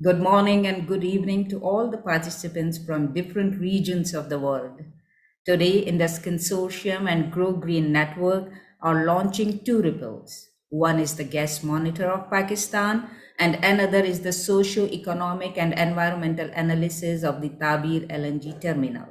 Good morning and good evening to all the participants from different regions of the world. Today, Indus Consortium and Grow Green Network are launching two reports. One is the Guest Monitor of Pakistan, and another is the Socio-Economic and Environmental Analysis of the Tabeer LNG Terminal.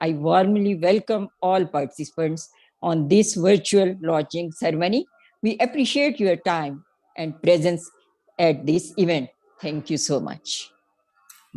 I warmly welcome all participants on this virtual launching ceremony. We appreciate your time and presence at this event. Thank you so much.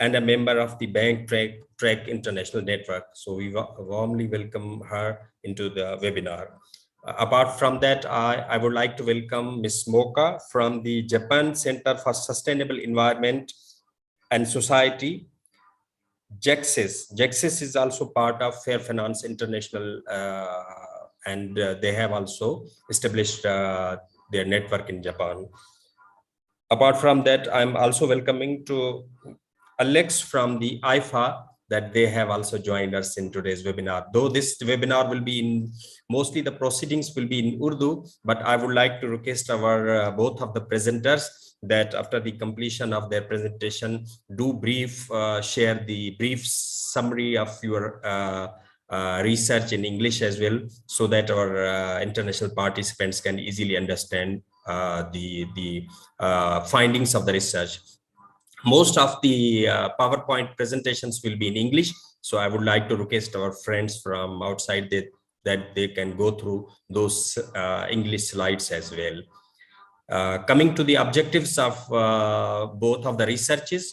and a member of the Bank Track International Network. So we warmly welcome her into the webinar. Apart from that, I would like to welcome Ms. Moka from the Japan Center for Sustainable Environment and Society, JEXIS. JEXIS is also part of Fair Finance International, and they have also established their network in Japan. Apart from that, I'm also welcoming to Alex from the IFA, that they have also joined us in today's webinar. Though this webinar will be in, mostly the proceedings will be in Urdu, but I would like to request our both of the presenters that after the completion of their presentation, do share the brief summary of your research in English as well, so that our international participants can easily understand the findings of the research. Most of the PowerPoint presentations will be in English, so I would like to request our friends from outside that they can go through those English slides as well. Coming to the objectives of both of the researches,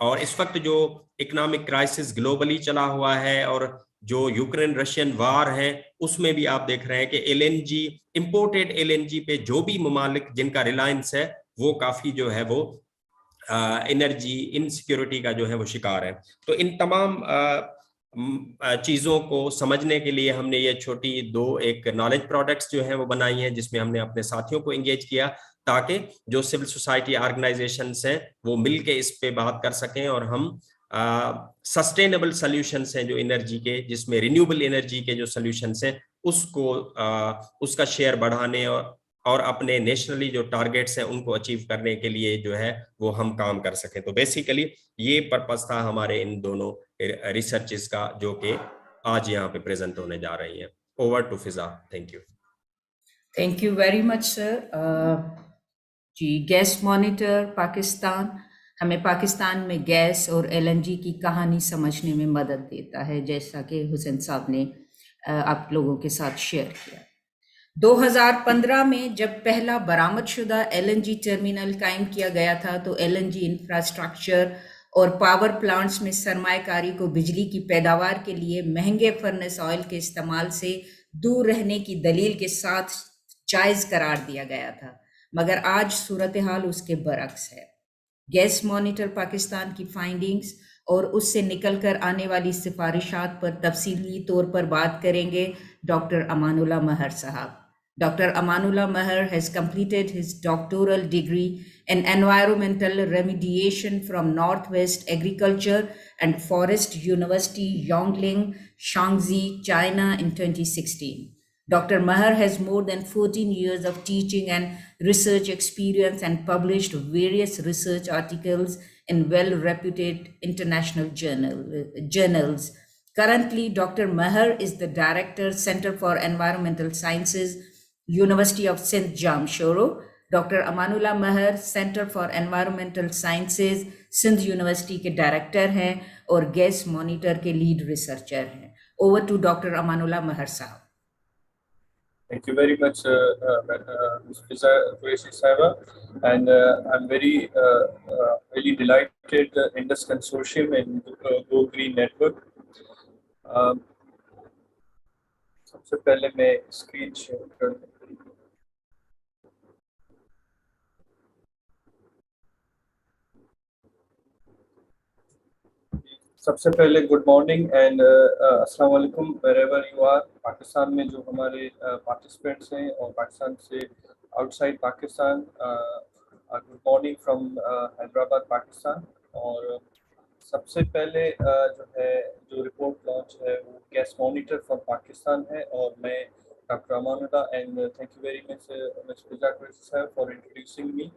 اور اس وقت جو economic crisis globally چلا ہوا ہے اور جو Ukraine Russian وار ہے اس میں بھی آپ دیکھ رہے ہیں کہ L N G imported L N G پہ جو بھی ممالک جن کا ریلائنس ہے وہ کافی جو ہے وہ انرجی انسیکیورٹی کا جو ہے وہ شکار ہے. تو ان تمام چیزوں کو سمجھنے کے لیے ہم نے یہ چھوٹی ایک نالج پروڈکٹس جو ہیں وہ بنائی ہیں جس میں ہم نے اپنے ساتھیوں کو انگیج کیا تاکہ جو سول سوسائٹی آرگنائزیشنس ہیں وہ مل کے اس پہ بات کر سکیں اور ہم سسٹینیبل سلیوشنس ہیں جو انرجی کے جس میں رینیوبل انرجی کے جو سلیوشنس ہیں اس کا شیئر بڑھانے اور اپنے نیشنلی جو ٹارگیٹس ہیں ان کو اچیو کرنے کے لیے جو ہے وہ ہم کام کر سکیں. تو بیسیکلی یہ پرپس تھا ہمارے ان دونوں ریسرچز کا جو کہ آج یہاں پہ پریزنٹ ہونے جا رہی ہیں. Over to Fiza. Thank you. Thank you very much sir. جی گیس مانیٹر پاکستان ہمیں پاکستان میں گیس اور ایل این جی کی کہانی سمجھنے میں مدد دیتا ہے جیسا کہ حسین صاحب نے آپ لوگوں کے ساتھ شیئر کیا. 2015 میں جب پہلا برآمد شدہ ایل این جی ٹرمینل قائم کیا گیا تھا تو ایل این جی انفراسٹرکچر اور پاور پلانٹس میں سرمایہ کاری کو بجلی کی پیداوار کے لیے مہنگے فرنس آئل کے استعمال سے دور رہنے کی دلیل کے ساتھ جائز قرار دیا گیا تھا، مگر آج صورتحال اس کے برعکس ہے. گیس مانیٹر پاکستان کی فائنڈنگز اور اس سے نکل کر آنے والی سفارشات پر تفصیلی طور پر بات کریں گے ڈاکٹر امان اللہ مہر صاحب. Dr. Amanullah Maher has completed his doctoral degree in environmental remediation from Northwest Agriculture and Forest University, Yongling, Shaanxi, China in 2016. Dr. Maher has more than 14 years of teaching and research experience and published various research articles in well-reputed international journals. Currently, Dr. Maher is the Director, Center for Environmental Sciences, University of Sindh Jamshoro. Dr. Amanullah Maher, Center for Environmental Sciences, Sindh University کے director ہیں اور gas monitor کے lead researcher ہیں. Over to Dr. Amanullah Maher صاحب. Thank you very much, Ms. Qureshi Saiba, and I'm really delighted Indus Consortium and Go Green Network. سب سے پہلے میں screen share کر دوں. سب سے پہلے گڈ مارننگ اینڈ السلام علیکم wherever you are. پاکستان میں جو ہمارے پارٹیسپینٹس ہیں اور پاکستان سے out side Pakistan, good morning from Hyderabad Pakistan. اور سب سے پہلے جو رپورٹ لانچ ہے وہ گیس مانیٹر فار پاکستان ہے، اور میں doctor Aman Ullah and thank you very much miss Fiza Qureshi صاحب فار انٹروڈیوسنگ می.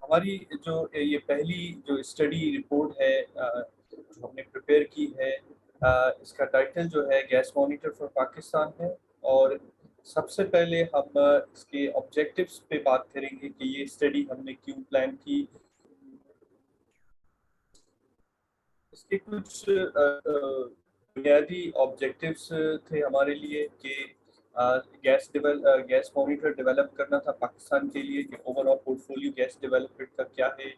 ہماری جو یہ پہلی جو اسٹڈی رپورٹ ہے جو ہم نے پریپیئر کی ہے، اس کا ٹائٹل جو ہے گیس مانیٹر فار پاکستان ہے. اور سب سے پہلے ہم اس کے آبجیکٹیوز پہ بات کریں گے کہ یہ اسٹڈی ہم نے کیوں پلان کی. اس کے کچھ بنیادی آبجیکٹیوز تھے ہمارے لیے کہ گیس مانیٹر ڈیولپ کرنا تھا پاکستان کے لیے کہ overall portfolio gas development کا کیا ہے،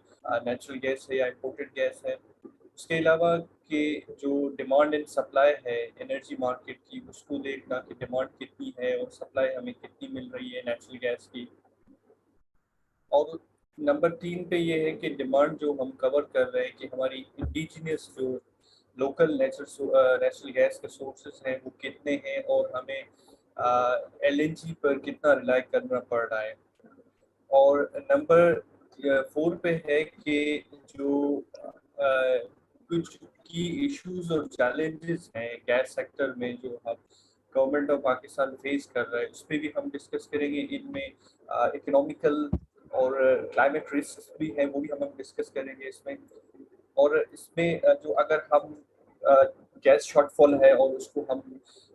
نیچرل گیس ہے یا امپورٹڈ گیس ہے. اس کے علاوہ کہ جو ڈیمانڈ اینڈ سپلائی ہے انرجی مارکیٹ کی، اس کو دیکھنا کہ ڈیمانڈ کتنی ہے اور سپلائی ہمیں کتنی مل رہی ہے نیچرل گیس کی. اور نمبر 3 پہ یہ ہے کہ ڈیمانڈ جو ہم کور کر رہے ہیں کہ ہماری انڈیجینس جو لوکل نیچرل گیس کے سورسز ہیں وہ کتنے ہیں اور ہمیں ایل این جی پر کتنا ریلائی کرنا پڑ رہا ہے. اور نمبر 4 پہ ہے کہ جو کچھ کی ایشوز اور چیلنجز ہیں گیس سیکٹر میں جو ہم گورنمنٹ آف پاکستان فیس کر رہا ہے اس پہ بھی ہم ڈسکس کریں گے. ان میں اکنامیکل اور کلائمیٹ رسک بھی ہیں وہ بھی ہم ڈسکس کریں گے اس میں. اور اس میں جو اگر ہم گیس شارٹ فال ہے اور اس کو ہم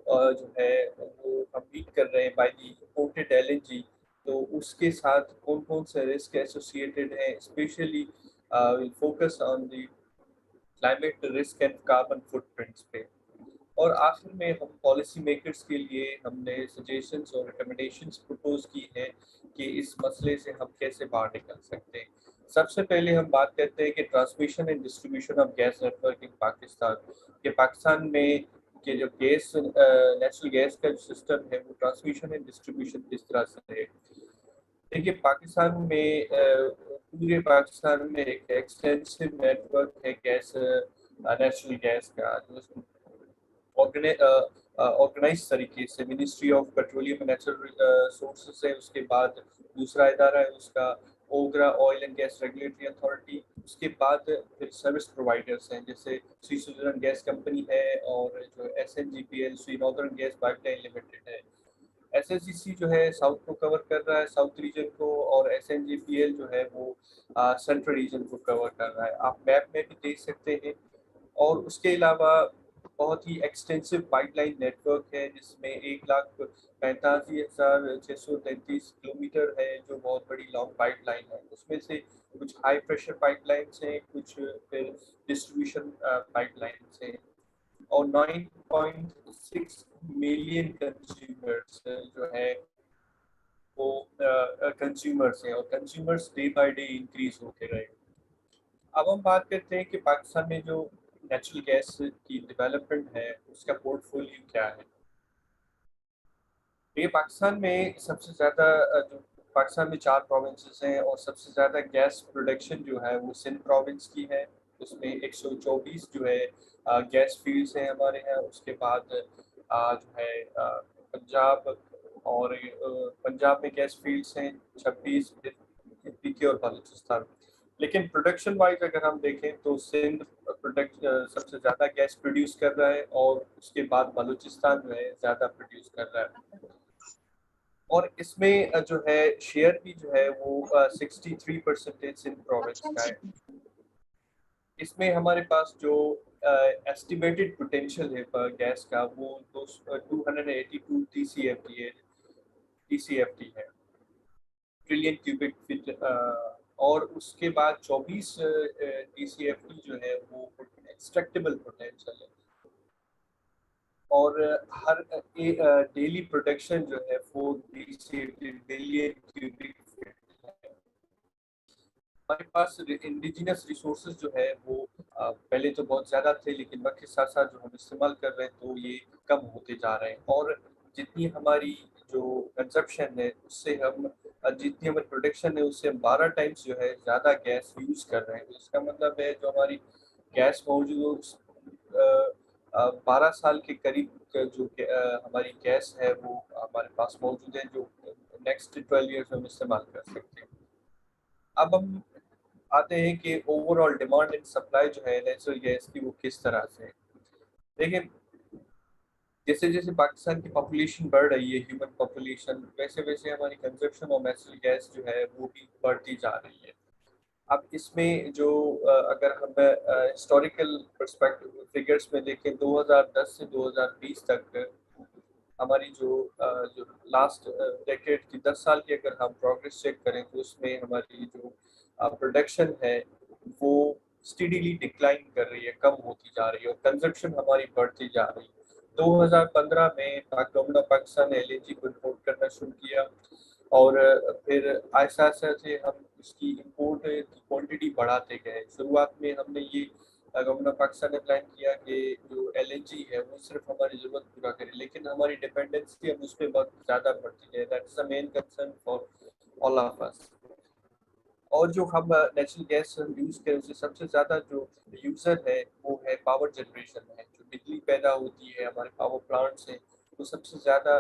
جو ہے وہ کمپلیٹ کر رہے ہیں by the imported L N G, تو اس کے ساتھ کون کون سے رسک ایسوسیٹڈ ہیں. Specially will focus on the climate risk and carbon footprints پہ. اور آخر میں ہم پالیسی میکرز کے لیے ہم نے سجیشنز اور ریکمنڈیشنز پرپوز کی ہیں کہ اس مسئلے سے ہم کیسے باہر نکل سکتے ہیں. سب سے پہلے ہم بات کرتے ہیں کہ transmission and distribution of gas network in Pakistan, کہ پاکستان میں کہ جو گیس نیچرل گیس کا جو سسٹم ہے وہ ٹرانسمیشن اینڈ ڈسٹریبیوشن کس طرح سے ہے۔ دیکھیے پاکستان میں پورے پاکستان میں ایک ایکسٹینسو نیٹ ورک ہے گیس نیچرل گیس کا، جو آرگنائز طریقے سے ministry of petroleum and natural resources ہے، اس کے بعد دوسرا ادارہ ہے اس کا OGRA oil and gas regulatory authority, اس کے بعد پھر سروس پرووائڈرس ہیں جیسے سوئٹزرلینڈ گیس کمپنی ہے اور جو S N G P L Sui northern gas pipeline limited ہے۔ ایس ایس سی سی جو ہے ساؤتھ کو کور کر رہا ہے، ساؤتھ ریجن کو، اور S N G P L جو ہے وہ سینٹرل ریجن کو کور کر رہا ہے، آپ میپ میں بھی دیکھ سکتے ہیں۔ اور اس کے علاوہ بہت ہی extensive pipeline network ہے جس میں 1,85,633 کلومیٹر ہے، جو بہت بڑی لانگ پائپ لائن ہے۔ اس میں سے کچھ ہائی پریشر پائپ لائنس ہیں، کچھ پھر ڈسٹریبیوشن پائپ لائنس ہیں، اور 9.6 ملین کنزیومرس جو ہے وہ کنزیومرس ہیں، اور consumers day by day increase ہوتے رہے۔ اب ہم بات کرتے ہیں کہ پاکستان میں جو نیچرل گیس کی ڈیولپمنٹ ہے اس کا پورٹ فولیو کیا ہے۔ یہ پاکستان میں سب سے زیادہ جو پاکستان میں 4 پروونسز ہیں، اور سب سے زیادہ گیس پروڈکشن جو ہے وہ سندھ پروونس کی ہے، اس میں 124 جو ہے گیس فیلڈز ہیں ہمارے یہاں۔ اس کے بعد جو ہے پنجاب، اور پنجاب میں گیس فیلڈز ہیں 26، پی کے اور بلوچستان۔ لیکن پروڈکشن وائز اگر ہم دیکھیں تو سندھ سب سے زیادہ گیس پروڈیوس کر رہا ہے، اور اس کے بعد بلوچستان جو ہے زیادہ پروڈیوس کر رہا ہے، اور اس میں جو ہے شیئر بھی جو ہے وہ 63% سندھ پروونس کا ہے۔ اس میں ہمارے پاس جو ایسٹیمیٹڈ پوٹینشیل ہے پر گیس کا وہ 282 ٹی سی ایف ٹی ہے، ٹریلین کیوبک فٹ، اور اس کے بعد 24 ٹی سی ایف ٹی جو ہے وہ ایکسٹریکٹیبل پوٹینشیل ہے، اور ہر ڈیلی پروڈکشن جو ہے 4 T C F T billion cubic feet ہے۔ ہمارے پاس انڈیجینس ریسورسز جو ہے وہ پہلے تو بہت زیادہ تھے، لیکن وقت کے ساتھ ساتھ جو ہم استعمال کر رہے ہیں تو یہ کم ہوتے جا رہے ہیں، اور جتنی ہماری جو کنزپشن ہے اس سے ہم جتنی ہماری پروڈکشن ہے اس سے ہم 12 ٹائمز جو ہے زیادہ گیس یوز کر رہے ہیں۔ تو اس کا مطلب ہے جو ہماری گیس موجود 12 سال کے قریب جو ہماری گیس ہے وہ ہمارے پاس موجود ہے، جو نیکسٹ 12 ایئرس ہم استعمال کر سکتے ہیں۔ اب ہم آتے ہیں کہ over all demand and supply جو ہے نیچرل گیس کی وہ کس طرح سے ہے۔ دیکھیں جیسے جیسے پاکستان کی پاپولیشن بڑھ رہی ہے، ہیومن پاپولیشن، ویسے ویسے ہماری کنزپشن آف نیچرل گیس جو ہے وہ بھی بڑھتی جا رہی ہے۔ اب اس میں جو اگر ہم ہسٹوریکل پرسپیکٹو فگرس میں دیکھیں 2010 سے 2020 تک ہماری جو لاسٹ ڈیکیڈ کی 10 سال کی اگر ہم پروگریس چیک کریں تو اس میں ہماری جو پروڈکشن ہے وہ اسٹیڈیلی ڈکلائن کر رہی ہے، کم ہوتی جا رہی ہے، اور کنزپشن ہماری بڑھتی جا رہی ہے۔ 2015 میں گورنمنٹ آف پاکستان نے LNG کو امپورٹ کرنا شروع کیا، اور پھر آہستہ آہستہ سے ہم اس کی امپورٹ کی کوانٹٹی بڑھاتے گئے۔ شروعات میں ہم نے یہ گورنمنٹ آف پاکستان نے پلان کیا کہ جو LNG ہے وہ صرف ہماری ضرورت پورا کرے، لیکن ہماری ڈیپینڈنسی اب اس پہ بہت زیادہ بڑھتی ہے۔ That is the main concern for all of us. اور جو ہم نیچرل گیس یوز کریں اس سے سب سے زیادہ جو یوزر ہے وہ ہے پاور جنریشن ہے، جو بجلی پیدا ہوتی ہے ہمارے پاور پلانٹس ہیں، وہ سب سے زیادہ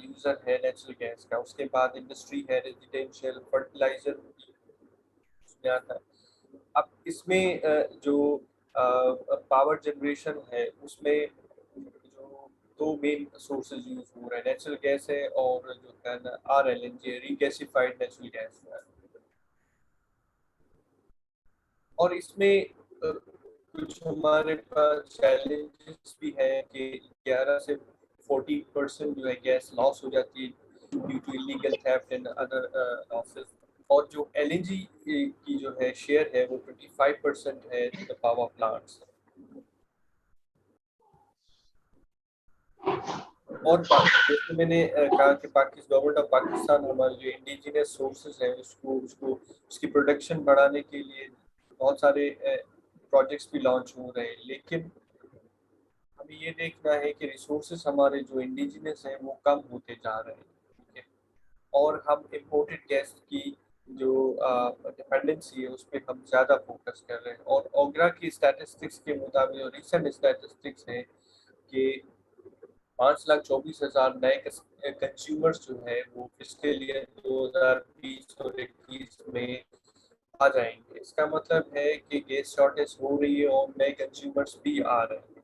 یوزر ہے نیچرل گیس کا۔ اس کے بعد انڈسٹری ہے، ریزیڈینشیل، فرٹیلائزر اس میں آتا ہے۔ اب اس میں جو پاور جنریشن ہے اس میں جو 2 مین سورسز یوز ہو رہے ہیں، نیچرل گیس ہے اور جو ہے نا RLNG ری گیسیفائڈ نیچرل گیس ہے۔ اور اس میں کچھ ہمارے پاس چیلنجز بھی ہیں کہ 11 سے 40% جو ہے گیس لاس ہو جاتی ہے due to illegal theft and other losses, اور جو LNG کی جو ہے شیئر ہے وہ 25% ہے پاور پلانٹس۔ اور جیسے میں نے کہا کہ گورنمنٹ آف پاکستان ہمارے جو انڈیجینس سورسز ہیں اس کی پروڈکشن بڑھانے کے لیے بہت سارے پروجیکٹس بھی لانچ ہو رہے ہیں، لیکن ہمیں یہ دیکھنا ہے کہ ریسورسز ہمارے جو انڈیجینس ہیں وہ کم ہوتے جا رہے ہیں، ٹھیک ہے، اور ہم امپورٹڈ گیس کی جو ڈپینڈنسی ہے اس پہ ہم زیادہ فوکس کر رہے ہیں، اور اوگرا کی اسٹیٹسٹکس کے مطابق جو ریسنٹ اسٹیٹسٹکس ہیں کہ 5,24,000 نئے کنزیومرز جو ہے وہ فسکل ایئر 2020 اور 21 میں آ جائیں گے۔ اس کا مطلب ہے کہ گیس شارٹیج ہو رہی ہے اور نئے کنزیومرز بھی آ رہے ہیں،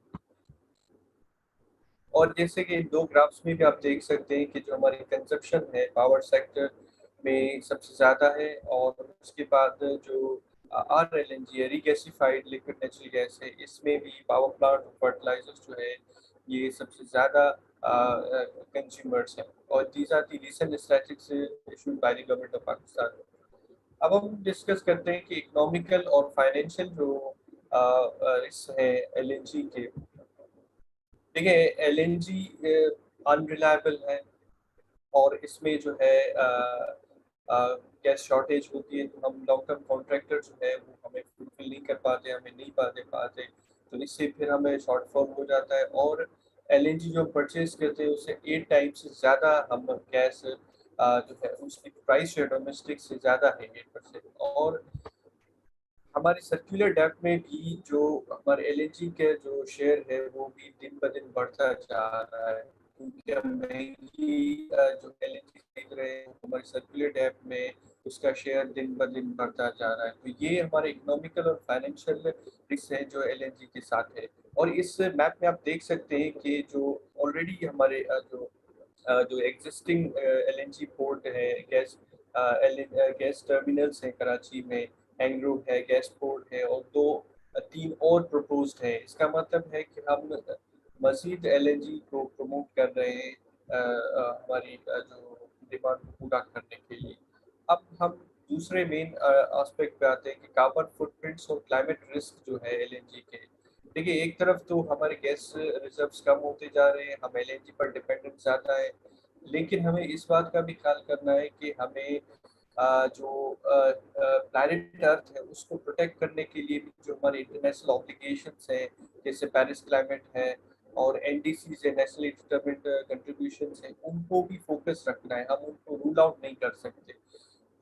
اور جیسے کہ ان دو گرافس میں بھی آپ دیکھ سکتے ہیں کہ جو ہماری کنزپشن ہے پاور سیکٹر میں سب سے زیادہ ہے، اور اس کے بعد جو RLNG ریگیسیفائڈ لیکوڈ نیچرل گیس ہے، اس میں بھی پاور پلانٹ اور فرٹیلائزرز جو ہے یہ سب سے زیادہ کنزیومرس ہیں، اور these are the recent statistics issued by the government of Pakistan. اب ہم ڈسکس کرتے ہیں کہ اکنامیکل اور فائنینشیل جو رسک ہیں LNG کے۔ دیکھیں LNG انریلائبل ہے، اور اس میں جو ہے گیس شارٹیج ہوتی ہے تو ہم لانگ ٹرم کانٹریکٹر جو ہے وہ ہمیں فلفل نہیں کر پاتے، ہمیں نہیں پاتے، تو اس سے پھر ہمیں شارٹ فال ہو جاتا ہے، اور LNG جو ہم پرچیز کرتے ہیں اس سے 8 ٹائمز سے زیادہ ہم گیس جو ہے اس کی پرائس جو ہے ڈومیسٹک سے زیادہ ہے 8%، اور ہماری سرکولر ڈیپتھ میں بھی جو ہمارے LNG کے جو شیئر ہے وہ بھی دن بدن بڑھتا جا رہا ہے، کیونکہ ہم مہنگی جو LNG خرید رہے ہیں ہماری سرکولر ڈیپتھ میں اس کا شیئر دن بدن بڑھتا جا رہا ہے، تو یہ ہمارے اکنامیکل اور فائنینشیل رسک ہیں جو LNG کے ساتھ ہے۔ اور اس میپ میں آپ دیکھ سکتے ہیں کہ جو آلریڈی ہمارے جو ایگزسٹنگ LNG پورٹ ہے، گیس ٹرمینلس ہیں کراچی میں، اینگرو ہے، گیس پورٹ ہے، اور 3 اور پروپوزڈ ہے۔ اس کا مطلب ہے کہ ہم مزید LNG کو پروموٹ کر رہے ہیں ہماری جو ڈیمانڈ کو پورا کرنے کے لیے۔ اب ہم دوسرے مین آسپیکٹ پہ آتے ہیں کہ کاربن فٹ پرنٹس اور کلائمیٹ رسک جو ہے LNG کے۔ دیکھیے ایک طرف تو ہمارے گیس ریزروز کم ہوتے جا رہے ہیں، ہم LNG پر ڈپینڈنٹ زیادہ ہے، لیکن ہمیں اس بات کا بھی خیال کرنا ہے کہ ہمیں جو پلانٹ ارتھ ہے اس کو پروٹیکٹ کرنے کے لیے بھی جو ہماری انٹرنیشنل آبلیگیشنس ہیں جیسے پیرس کلائمیٹ ہے اور NDCs ہے، نیشنلی ڈٹرمنڈ کنٹریبیوشنس ہیں، ان کو بھی فوکس رکھنا ہے، ہم ان کو رول آؤٹ نہیں کر سکتے۔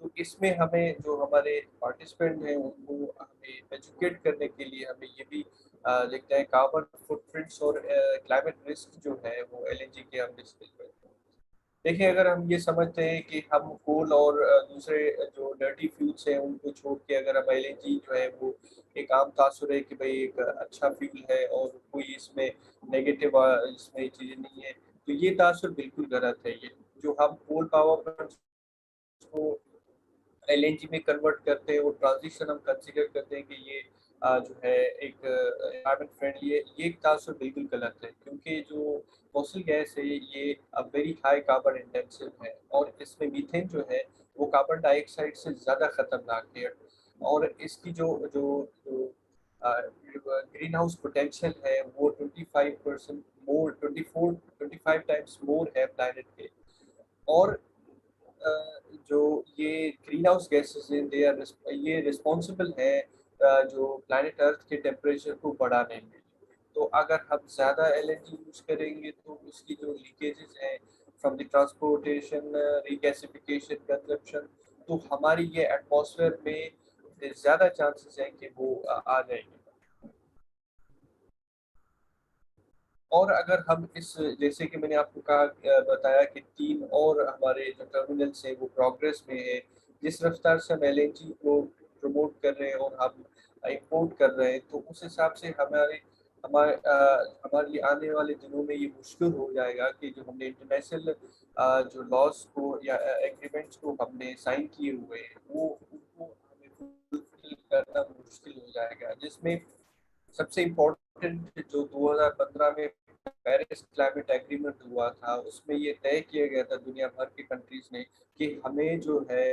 تو اس میں ہمیں جو ہمارے پارٹیسپینٹ ہیں ان کو ہمیں ایجوکیٹ کرنے کے لیے ہمیں یہ بھی دیکھنا ہے کاربن فٹ پرنٹس اور کلائمیٹ رسک جو ہے وہ LNG کے ہم ڈسکس کرتے ہیں۔ دیکھیں اگر ہم یہ سمجھتے ہیں کہ ہم کول اور دوسرے جو ڈرٹی فیولس ہیں ان کو چھوڑ کے اگر ہم LNG جو ہے وہ ایک عام تاثر ہے کہ بھئی ایک اچھا فیول ہے اور کوئی اس میں نیگیٹو اس میں چیزیں نہیں ہے، تو یہ تاثر بالکل غلط ہے۔ یہ جو ہم کول پاور پلانٹس کو LNG میں کنورٹ کرتے ہیں، وہ ٹرانزیشن ہم کنسیڈر کرتے ہیں کہ یہ جو ہے ایک انوائرمنٹ فرینڈلی ہے، یہ ایک تاثر بالکل غلط ہے، کیونکہ جو فوسل گیس ہے یہ ویری ہائی کاربن انٹینسو ہے، اور اس میں میتھین جو ہے وہ کاربن ڈائی آکسائڈ سے زیادہ خطرناک ہے، اور اس کی جو گرین ہاؤس پوٹینشیل ہے وہ 25% مور 25 ٹائمس مور ہے پلانٹ کے، اور جو یہ گرین ہاؤس گیسز ہیں یہ رسپانسبل ہے جو پلانٹ ارتھ کے ٹیمپریچر کو بڑھانے میں۔ تو اگر ہم زیادہ LNG یوز کریں گے تو اس کی جو لیکیجز ہیں فرام دی ٹرانسپورٹیشن، ریگیسیفیکیشن، کنزپشن، تو ہماری یہ ایٹماسفیئر میں زیادہ چانسز ہیں کہ وہ آ جائیں گے۔ اور اگر ہم اس جیسے کہ میں نے آپ کو بتایا کہ 3 اور ہمارے جو ٹرمینلس ہیں وہ پروگریس میں ہے، جس رفتار سے ہم LNG کو پروموٹ کر رہے ہیں اور ہم امپورٹ کر رہے ہیں، تو اس حساب سے ہمارے لیے آنے والے دنوں میں یہ مشکل ہو جائے گا کہ جو ہم نے انٹرنیشنل جو لاس کو یا ایگریمنٹس کو ہم نے سائن کیے ہوئے ہیں وہ ان کو ہمیں فلفل کرنا مشکل ہو جائے گا، جس میں سب سے امپورٹنٹ جو 2015 میں پیرس کلائمیٹ ایگریمنٹ ہوا تھا اس میں یہ طے کیا گیا تھا دنیا بھر کی کنٹریز نے کہ ہمیں جو ہے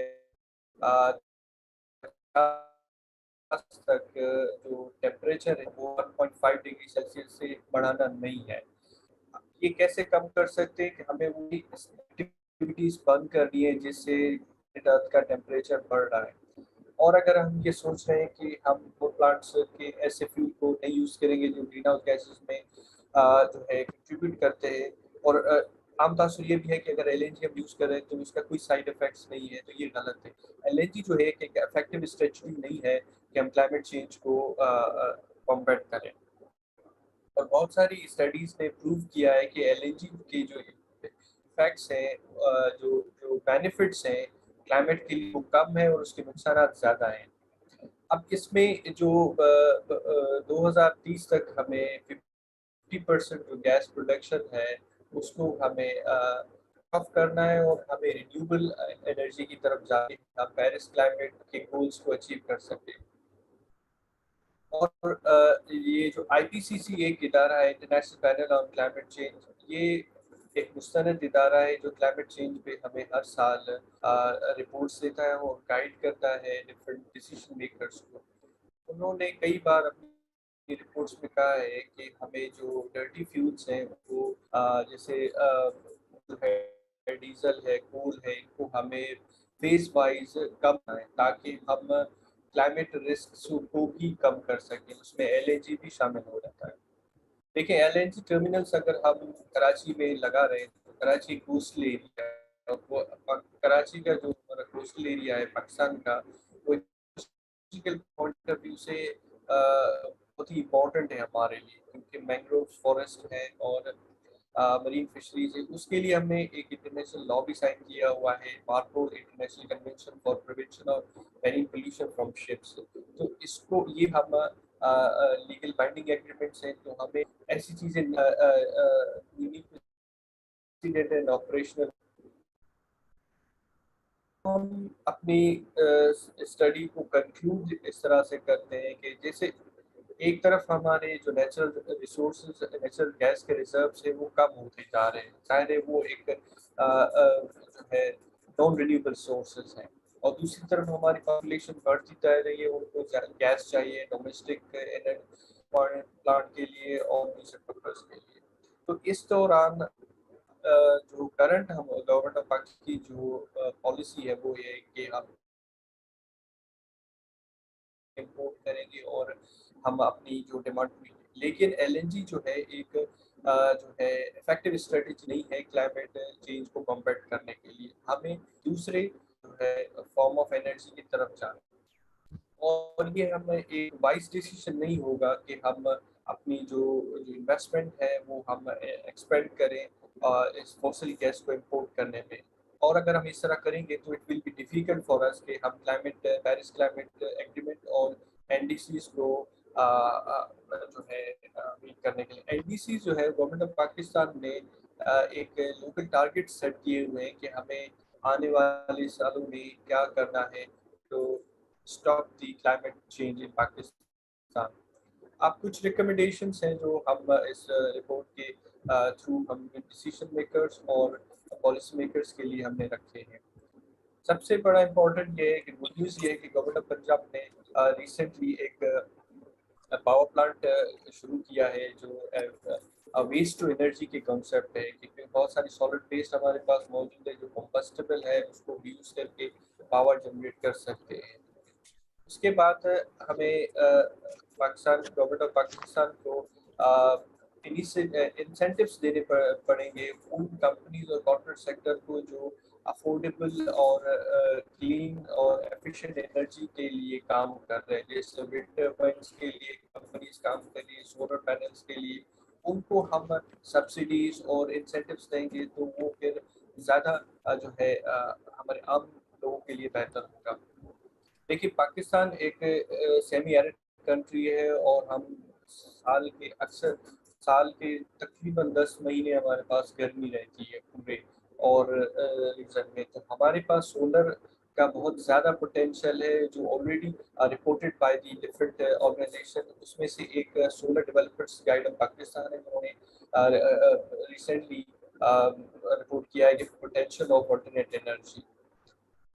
تک جو ٹیمپریچر ہے وہ 1.5 ڈگری سیلسیس سے بڑھانا نہیں ہے۔ یہ کیسے کم کر سکتے ہیں کہ ہمیں وہی ایکٹیویٹیز بند کرنی ہے جس سے ارتھ کا ٹیمپریچر بڑھ رہا ہے. اور اگر ہم یہ سوچ رہے ہیں کہ ہم وہ پلانٹس کے ایسے فیول کو نہیں یوز کریں گے جو گرین ہاؤس گیسز میں جو ہے کنٹریبیوٹ کرتے ہیں، اور عام تاثر یہ بھی ہے کہ اگر ایل این جی ہم یوز کریں تو اس کا کوئی سائڈ افیکٹس نہیں ہے، تو یہ غلط ہے. ایل این جی جو ہے کہ افیکٹو اسٹریٹجی نہیں ہے کہ ہم کلائمیٹ چینج کو کمبیٹ کریں. اور بہت ساری اسٹڈیز نے پروو کیا ہے کہ ایل این جی کے جو افیکٹس ہیں، جو جو بینیفٹس ہیں کلائمیٹ کے لیے وہ کم ہے اور اس کے نقصانات زیادہ ہیں. اب اس میں جو 2030 تک ہمیں 50% جو گیس پروڈکشن ہے اس کو ہمیں کم کرنا ہے، اور ہمیں رینیوبل انرجی کی طرف جا کے ہم پیرس کلائمیٹ کے گولز کو اچیو کر سکیں. اور یہ جو آئی پی سی سی ایک ادارہ ہے، international panel on climate change, یہ ایک مستند ادارہ ہے جو کلائمیٹ چینج پہ ہمیں ہر سال رپورٹس دیتا ہے اور گائیڈ کرتا ہے ڈفرینٹ ڈیسیژن میکرز کو. انہوں نے کئی بار اپنی رپورٹس میں کہا ہے کہ ہمیں جو ڈرٹی فیولس ہیں وہ جیسے جو ہے ڈیزل ہے، کول ہے، ان کو ہمیں فیز وائز کم کریں تاکہ ہم کلائمیٹ رسک کو بھی کم کر سکیں. اس میں ایل این جی بھی شامل ہو جاتا ہے. دیکھیں ایل این جی ٹرمینلس اگر ہم کراچی میں لگا رہے ہیں تو کراچی کوسٹل ایریا ہے، اور وہ کراچی کا جو کوسٹل ایریا ہے پاکستان کا، وہ پوائنٹ آف ویو سے بہت ہی امپورٹنٹ ہے ہمارے لیے، کیونکہ مینگروو فارسٹ ہے اور مرین فشریز ہے. اس کے لیے ہم نے ایک انٹرنیشنل لا بھی سائن کیا ہوا ہے، MARPOL international convention for prevention of marine pollution from ships. تو اس کو یہ ہم لیگل بائنڈنگ ایگریمنٹس ہیں، تو ہمیں ایسی چیزیں آپریشنل. ہم اپنی اسٹڈی کو کنکلوڈ اس طرح سے کرتے ہیں کہ جیسے ایک طرف ہمارے جو نیچرل ریسورسز، نیچرل گیس کے ریزروس ہیں وہ کم ہوتے جا رہے ہیں، ظاہر ہے وہ ایک جو ہے نان رینیوبل سورسز ہیں، اور دوسری طرف ہماری پاپولیشن بڑھتی جا رہی ہے، ان کو گیس چاہیے ڈومیسٹک پلانٹ کے لیے اور دوسرے پرپز کے لیے. تو اس دوران جو کرنٹ ہم گورنمنٹ آف پاکستان کی جو پالیسی ہے وہ یہ ہے کہ ہم امپورٹ کریں گے اور ہم اپنی جو ڈیمانڈ ہوئی. لیکن ایل این جی جو ہے ایک جو ہے افیکٹو اسٹریٹجی نہیں ہے کلائمیٹ چینج کو کمبیٹ کرنے کے لیے. ہمیں دوسرے جو ہے فارم آف انرجی کی طرف جانا، اور یہ ہمیں ایک وائز ڈیسیژن نہیں ہوگا کہ ہم اپنی جو انویسٹمنٹ ہے وہ ہم ایکسپینڈ کریں اس فوسل گیس کو امپورٹ کرنے میں. اور اگر ہم اس طرح کریں گے تو it will be difficult for us کہ ہم پیرس کلائمیٹ ایگریمنٹ اور این ڈی سیز کو جو ہے میٹ کرنے کے لیے. این ڈی سیز جو ہے گورنمنٹ آف پاکستان نے ایک لوکل ٹارگیٹ سیٹ کیے ہوئے ہیں کہ ہمیں آنے والے سالوں میں کیا کرنا ہے تو stop the climate change in Pakistan. اب کچھ ریکمنڈیشنس ہیں جو ہم اس رپورٹ کے تھرو ہم ڈیسیژن میکرز اور پالیسی میکرز کے لیے ہم نے رکھے ہیں. سب سے بڑا امپورٹنٹ یہ ہے کہ گڈ نیوز یہ ہے کہ گورنمنٹ آف پنجاب نے ریسنٹلی ایک پاور پلانٹ شروع کیا ہے جو ویسٹ ٹو انرجی کے کنسیپٹ ہے، کیونکہ بہت ساری سالڈ ویسٹ ہمارے پاس موجود ہے جو کمبسٹیبل ہے، اس کو یوز کر کے پاور جنریٹ کر سکتے ہیں. اس کے بعد ہمیں پاکستان گورنمنٹ آف پاکستان کو انسینٹیوس دینے پڑیں گے ان کمپنیز اور کارپوریٹ سیکٹر کو جو افورڈیبل اور کلین اور ایفیشینٹ انرجی کے لیے کام کر رہے ہیں، جیسے ونڈ ٹربائنس کے لیے کمپنیز کام کر رہی ہیں، سولر پینلس کے لیے ان کو ہم سبسڈیز اور انسینٹیوس دیں گے تو وہ پھر زیادہ جو ہے ہمارے عام لوگوں کے لیے بہتر ہوگا. دیکھیے پاکستان ایک سیمی ایرڈ کنٹری ہے، اور ہم سال کے تقریباً 10 مہینے ہمارے پاس گرمی رہتی ہے پورے اور ریجن میں. تو ہمارے پاس سولر کا بہت زیادہ پوٹینشیل ہے جو already reported by the different organization. اس میں سے ایک solar developers guide of Pakistan ہے، انہوں نے ریسنٹلی رپورٹ کیا ہے کہ پوٹینشیل آف آلٹرنیٹ انرجی.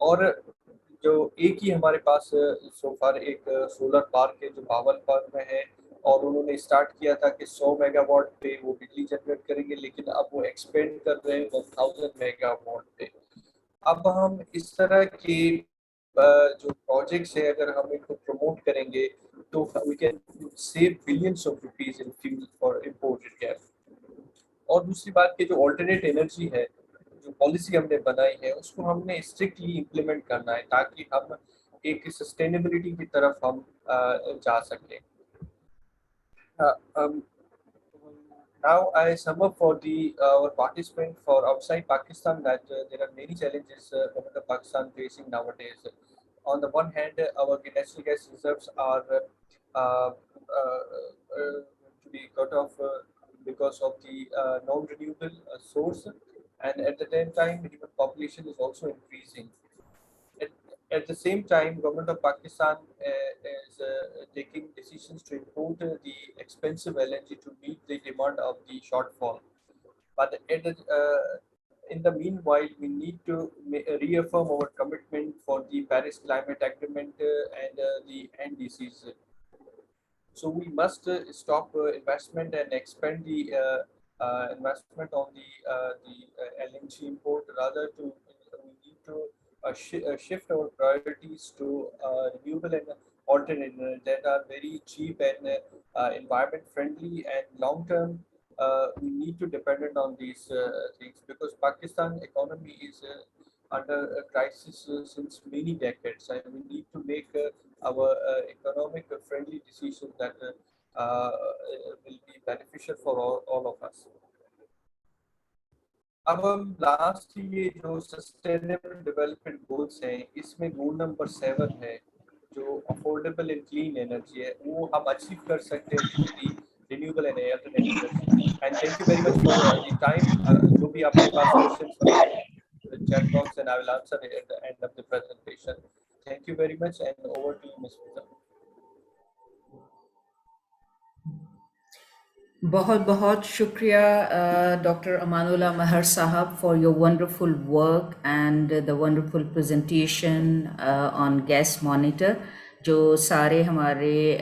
اور جو ایک ہی ہمارے پاس سو فار ایک سولر پارک ہے جو باول پارک میں ہے، اور انہوں نے اسٹارٹ کیا تھا کہ 100 میگا واٹ پہ وہ بجلی جنریٹ کریں گے، لیکن اب وہ ایکسپینڈ کر رہے ہیں 1000 میگا واٹ پہ. اب ہم اس طرح کے جو پروجیکٹس ہیں اگر ہم ان کو پروموٹ کریں گے تو we can save billions of rupees in fuel for imported gas. اور دوسری بات کہ جو آلٹرنیٹ انرجی ہے، جو پالیسی ہم نے بنائی ہے اس کو ہم نے اسٹرکٹلی امپلیمنٹ کرنا ہے تاکہ ہم ایک سسٹینیبلٹی کی طرف ہم جا سکیں. Now I sum up for our participant for outside Pakistan that there are many challenges Government of Pakistan facing nowadays. On the one hand, our natural gas reserves are to be cut off because of the non-renewable source, and at the same time, human population is also increasing. At the same time, Government of Pakistan is taking decisions to import the expensive LNG to meet the demand of the shortfall. But in the meanwhile, we need to reaffirm our commitment for the Paris Climate Agreement and the NDCs. So we must stop investment and expand the investment on the LNG import. Rather, we need to shift our priorities to renewable and alternate that are very cheap and environment friendly, and long term we need to dependent on these things, because Pakistan economy is under a crisis since many decades, and we need to make our economic friendly decisions that will be beneficial for all of us. اب ہم last یہ جو sustainable development goals ہیں اس میں goal number 7 ہے جو affordable and clean energy ہے، وہ ہم اچیو کر سکتے ہیں through the renewable and alternate energy. And thank you very much for the time. جو بھی آپ کے پاس کوشچنس ہوں chat box and I will answer at the end of the presentation. Thank you very much and over to you miss Fiza. بہت بہت شکریہ doctor Aman Ullah Mehr sahab for your wonderful work and the wonderful presentation on gas monitor. جو سارے ہمارے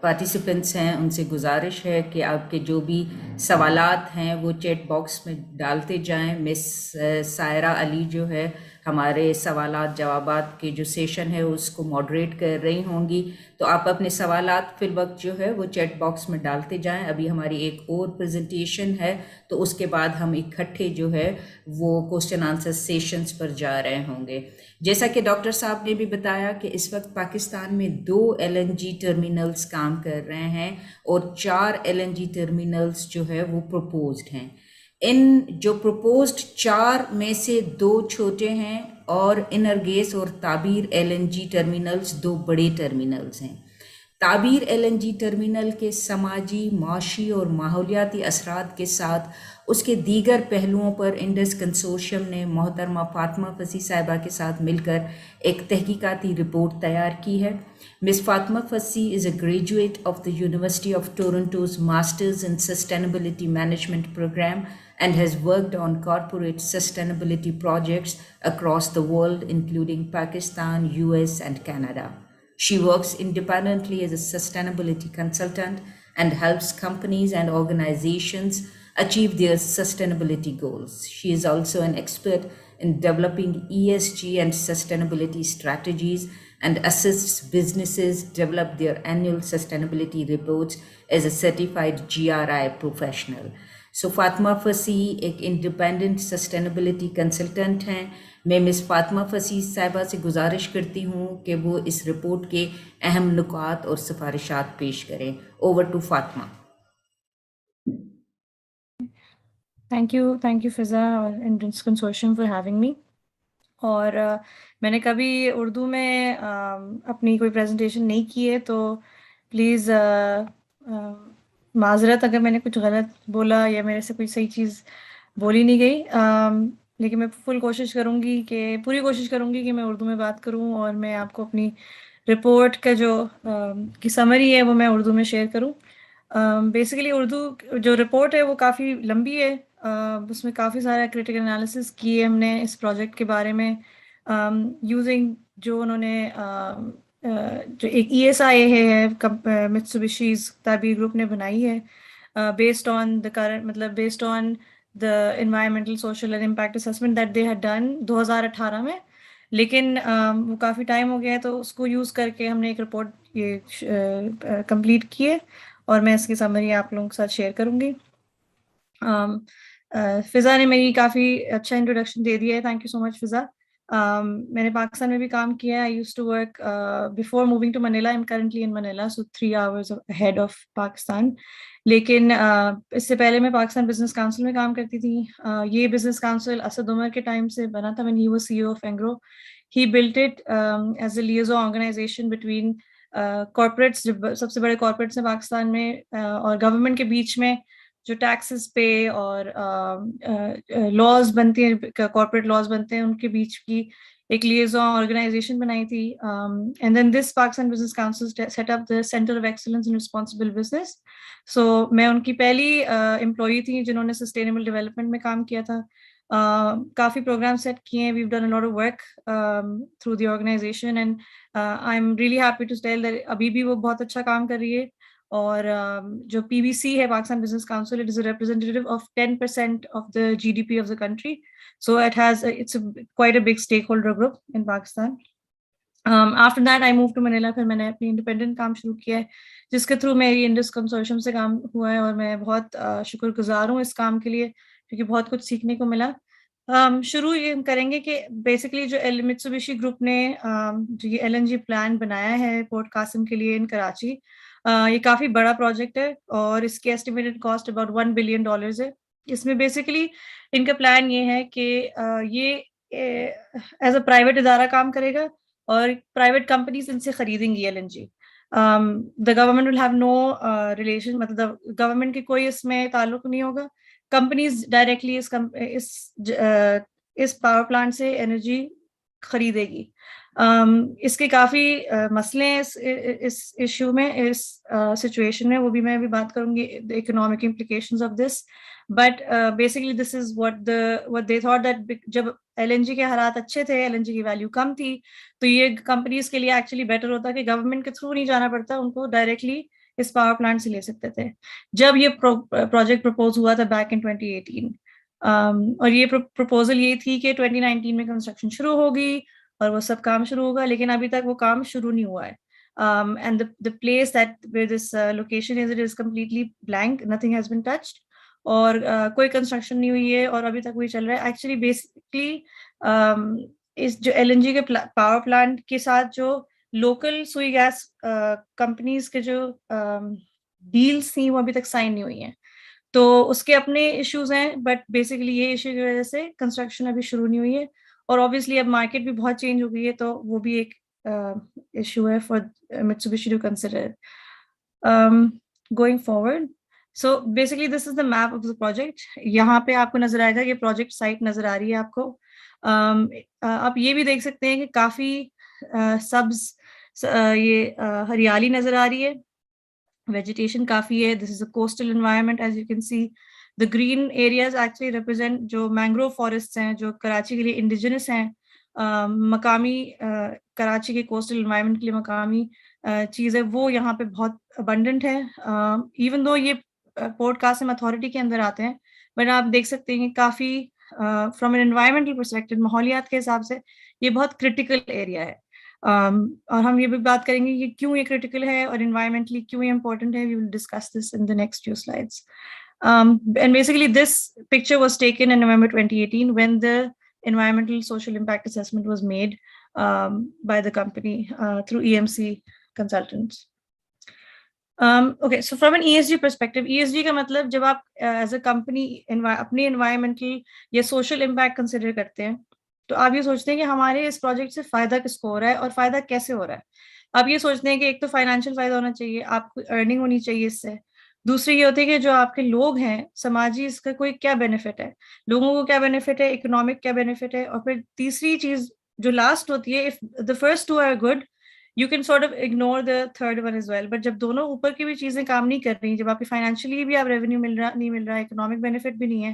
participants ہیں ان سے گزارش ہے کہ آپ کے جو بھی سوالات ہیں وہ چیٹ باکس میں ڈالتے جائیں. مس سائرہ علی جو ہے ہمارے سوالات جوابات کے جو سیشن ہے اس کو ماڈریٹ کر رہی ہوں گی، تو آپ اپنے سوالات فی الوقت جو ہے وہ چیٹ باکس میں ڈالتے جائیں. ابھی ہماری ایک اور پریزنٹیشن ہے تو اس کے بعد ہم اکٹھے جو ہے وہ کوسچن آنسر سیشنز پر جا رہے ہوں گے. جیسا کہ ڈاکٹر صاحب نے بھی بتایا کہ اس وقت پاکستان میں 2 LNG ٹرمینلز کام کر رہے ہیں اور 4 LNG ٹرمینلز جو ہے وہ پروپوزڈ ہیں. ان جو پروپوزڈ 4 میں سے 2 چھوٹے ہیں اور انرگیس اور تعبیر LNG ٹرمینلز 2 بڑے ٹرمینلز ہیں. تعبیر LNG ٹرمینل کے سماجی، معاشی اور ماحولیاتی اثرات کے ساتھ اس کے دیگر پہلوؤں پر انڈس کنسورشیم نے محترمہ فاطمہ فصیح صاحبہ کے ساتھ مل کر ایک تحقیقاتی رپورٹ تیار کی ہے. Miss Fatima Fasih is a graduate of the university of Toronto's masters in sustainability management program and has worked on corporate sustainability projects across the world, including Pakistan, US, and Canada. She works independently as a sustainability consultant and helps companies and organizations achieve their sustainability goals. She is also an expert in developing ESG and sustainability strategies and assists businesses develop their annual sustainability reports as a certified GRI professional. سو فاطمہ فصیح ایک independent sustainability consultant ہیں. میں مس فاطمہ فصیح صاحبہ سے گزارش کرتی ہوں کہ وہ اس رپورٹ کے اہم نکات اور سفارشات پیش کریں. Over to Fatima. Thank you Fiza اور Indus consortium for having me. اور میں نے کبھی اردو میں اپنی کوئی پریزنٹیشن نہیں کی ہے تو پلیز معذرت اگر میں نے کچھ غلط بولا یا میرے سے کوئی صحیح چیز بولی نہیں گئی. لیکن میں پوری کوشش کروں گی کہ میں اردو میں بات کروں اور میں آپ کو اپنی رپورٹ کا جو کی سمری ہے وہ میں اردو میں شیئر کروں. بیسیکلی اردو جو رپورٹ ہے وہ کافی لمبی ہے. اس میں کافی سارا کریٹیکل انالیسس کیے ہم نے اس پروجیکٹ کے بارے میں یوزنگ جو انہوں نے جو ایک ESIA ہے Mitsubishi's Tabeer گروپ نے بنائی ہے based on the current مطلب based on the environmental social and impact assessment that they had done 2018 میں. لیکن وہ کافی ٹائم ہو گیا ہے تو اس کو یوز کر کے ہم نے ایک رپورٹ یہ کمپلیٹ کی ہے اور میں اس کی سمری آپ لوگوں کے ساتھ شیئر کروں گی. فضا نے میری کافی اچھا انٹروڈکشن دے دیا ہے. تھینک یو سو مچ فضا. میں نے پاکستان میں بھی کام کیا ہے. I used to work before moving to Manila. I am currently in Manila so 3 hours ahead of Pakistan. لیکن اس سے پہلے میں پاکستان بزنس کاؤنسل میں کام کرتی تھی. یہ بزنس کاؤنسل اسد عمر کے ٹائم سے بنا تھا when he was CEO of Engro. He built it as a liaison organization between corporates, سب سے بڑے کارپوریٹس ہیں پاکستان میں, اور گورنمنٹ کے بیچ میں جو ٹیکسز پے اور لاز بنتی ہیں, کارپوریٹ لاز بنتے ہیں, ان کے بیچ کی ایک لیزون آرگنائزیشن بنائی تھی. And then this Pakistan business council set up the centre of excellence in responsible business. So میں ان کی پہلی امپلائی تھی جنہوں نے سسٹینیبل ڈیولپمنٹ میں کام کیا تھا. کافی پروگرام سیٹ کیے ہیں. We've done a lot of work through the organization and I am really happy to tell that ابھی بھی وہ بہت اچھا کام کر رہی ہے. اور جو PBC ہے Pakistan business council, it is a representative of 10% of the GDP of the country. So it's quite a big stakeholder group in Pakistan. After that I moved to Manila. پھر میں نے اپنی انڈیپینڈنٹ کام شروع کیا ہے جس کے تھرو میری انڈس کنسورشیم سے کام ہوا ہے, اور میں بہت شکر گزار ہوں اس کام کے لیے کیونکہ بہت کچھ سیکھنے کو ملا. شروع یہ کریں گے کہ بیسکلی جو Mitsubishi گروپ نے جو یہ LNG پلانٹ بنایا ہے پورٹ قاسم کے لیے ان کراچی, یہ کافی بڑا پروجیکٹ ہے اور اس کی ایسٹیمیٹڈ کاسٹ اباؤٹ $1 billion ہے. اس میں بیسکلی ان کا پلان یہ ہے کہ یہ ایز اے پرائیویٹ ادارہ کام کرے گا اور پرائیویٹ کمپنیز ان سے خریدیں گی LNG. The government will have no relation, مطلب گورنمنٹ کی کوئی اس میں تعلق نہیں ہوگا. کمپنیز ڈائریکٹلی اس پاور پلانٹ سے انرجی خریدے گی. اس کے کافی مسئلے ہیں اس ایشو میں, اس سچویشن میں, وہ بھی میں بھی بات کروں گی, the economic implications of this. But basically this is what they thought that جب LNG کے حالات اچھے تھے, LNG کی ویلیو کم تھی, تو یہ کمپنیز کے لیے ایکچولی بیٹر ہوتا کہ گورنمنٹ کے تھرو نہیں جانا پڑتا, ان کو ڈائریکٹلی اس پاور پلانٹ سے لے سکتے تھے. جب یہ پروجیکٹ پرپوز ہوا تھا بیک ان 2018, اور یہ پرپوزل یہ تھی کہ 2019 میں کنسٹرکشن شروع ہوگی اور وہ سب کام شروع ہوگا, لیکن ابھی تک وہ کام شروع نہیں ہوا ہے. And the place that where this location is, it is completely blank, nothing has been touched, اور کوئی کنسٹرکشن نہیں ہوئی ہے اور ابھی تک وہی چل رہا ہے. ایکچولی بیسکلی اس جو LNG کے پاور پلانٹ کے ساتھ جو لوکل سوئی گیس کمپنیز کے جو ڈیلس تھیں وہ ابھی تک سائن نہیں ہوئی ہیں, تو اس کے اپنے ایشوز ہیں. بٹ بیسکلی یہ ایشو کی وجہ سے کنسٹرکشن ابھی شروع نہیں ہوئی ہے, اور اوبیسلی اب مارکیٹ بھی بہت چینج ہو گئی ہے, تو وہ بھی ایک ایشو ہے for Mitsubishi to consider going forward. So basically this is the map of the project. یہاں پہ آپ کو نظر آئے گا یہ پروجیکٹ سائٹ نظر آ رہی ہے آپ کو. آپ یہ بھی دیکھ سکتے ہیں کہ کافی سبز یہ ہریالی نظر آ رہی ہے, ویجیٹیشن کافی ہے. This is a coastal environment as you can see. The green areas actually represent جو mangrove forests ہیں جو کراچی کے لیے انڈیجنس ہیں, مقامی کراچی کے کوسٹل انوائرمنٹ کے لیے مقامی چیز ہے, وہ یہاں پہ بہت ابنڈنٹ ہے. ایون دو یہ پورٹ قاسم اتھارٹی کے اندر آتے ہیں, بٹ آپ دیکھ سکتے ہیں کہ کافی فرام این انوائرمنٹل پرسپیکٹو, ماحولیات کے حساب سے یہ بہت کرٹیکل ایریا ہے. اور ہم یہ بھی بات کریں گے کہ کیوں یہ کرٹیکل ہے اور انوائرمنٹلی کیوں یہ امپورٹنٹ ہے. We will discuss this in the next few slides. And basically this picture was taken in November 2018 when the environmental social impact assessment was made by the company through EMC consultants. Okay, so from an ESG perspective, ESG کا مطلب جب آپ as a company اپنی environmental یا social impact consider کرتے ہیں تو آپ یہ سوچتے ہیں کہ ہمارے اس پروجیکٹ سے فائدہ کس کو ہو رہا ہے اور فائدہ کیسے ہو رہا ہے. آپ یہ سوچتے ہیں کہ ایک تو فائنینشیل فائدہ ہونا چاہیے, آپ کو ارننگ ہونی چاہیے اس سے. دوسری یہ ہوتی ہے کہ جو آپ کے لوگ ہیں سماجی, اس کا کوئی کیا بینیفٹ ہے, لوگوں کو کیا بینیفٹ ہے, اکنامک کیا بینیفٹ ہے. اور پھر تیسری چیز جو لاسٹ ہوتی ہے, if the first two are good you can sort of ignore the third one as well. But جب دونوں اوپر کی بھی چیزیں کام نہیں کر رہی, جب آپ کی فائنینشلی بھی آپ ریونیو نہیں مل رہا, اکنامک بینیفٹ بھی نہیں ہے,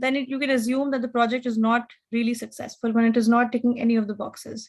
then you can assume that the project is not really successful when it is not ticking any of the boxes.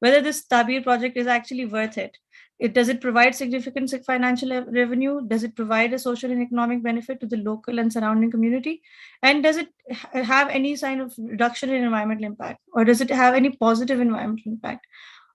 whether this Tabeer project is actually worth it. Does it provide significant financial revenue? Does it provide a social and economic benefit to the local and surrounding community? And does it have any sign of reduction in environmental impact? Or does it have any positive environmental impact?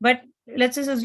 But let's just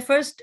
First,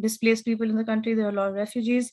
displaced people in the country. There are a lot of refugees.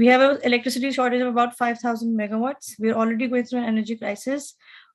We have an electricity shortage of about 5,000 megawatts. We are already going through an energy crisis.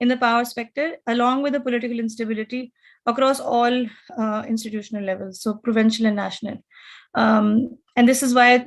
in the power sector, along with the political instability across all institutional levels, so provincial and national. And this is why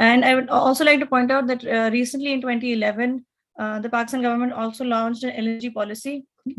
And I would also like to point out that recently in 2011, the Pakistan government also launched an LNG policy,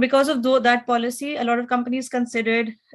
because of that policy, a lot of companies considered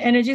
energy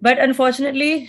But unfortunately,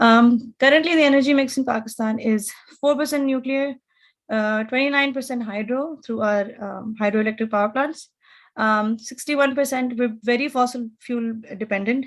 Currently, the energy mix in Pakistan is 4% nuclear, 29% hydro through our hydroelectric power plants, 61% we're very fossil fuel dependent.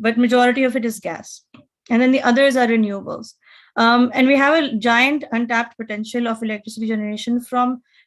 but majority of it is gas, and then the others are renewables. And we have a giant untapped potential of electricity generation from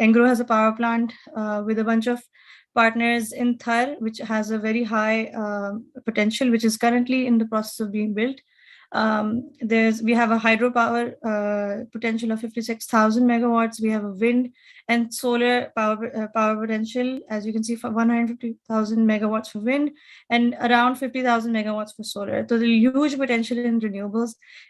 Engro has a power plant with a bunch of partners in Thar, which has a very high potential, which is currently in the process of being built. We have a hydropower potential of 56,000 megawatts. We have a wind and solar power potential, as you can see, for 150,000 megawatts for wind and around 50,000 megawatts for solar. So there's huge potential in renewables.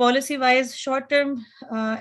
policy wise short term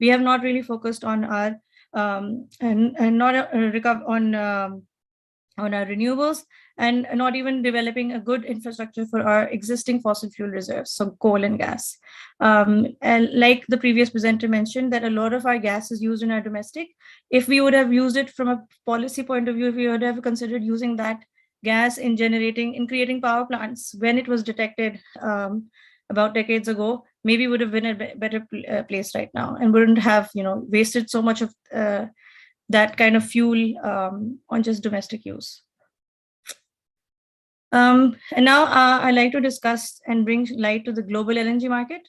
we have not really focused on our and not on our renewables, and not even developing a good infrastructure for our existing fossil fuel reserves, so coal and gas. And like the previous presenter mentioned, that a lot of our gas is used in our domestic. If we would have used it from a policy point of view, if we would have considered using that gas in creating power plants when it was detected about decades ago, maybe would have been a better place right now and wouldn't have wasted so much of that kind of fuel on just domestic use. And now I'd like to discuss and bring light to the global LNG market.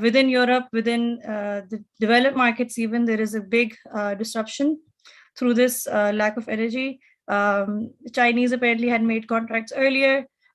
within Europe, within the developed markets even, there is a big disruption through this lack of energy. Chinese apparently had made contracts earlier,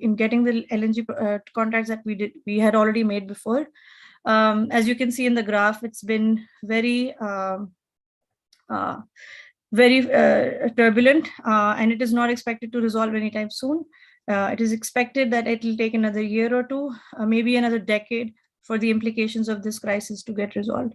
in getting the LNG contracts that we had already made before. As you can see in the graph, it's been very very turbulent, and it is not expected to resolve anytime soon. It is expected that it will take another year or two, maybe another decade, for the implications of this crisis to get resolved.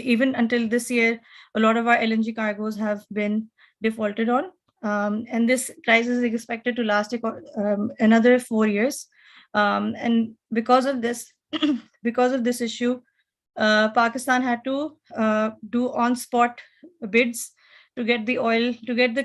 even until this year, a lot of our LNG cargoes have been defaulted on. And this crisis is expected to last another 4 years. And because of this issue, Pakistan had to do on-spot bids to get the oil, to get the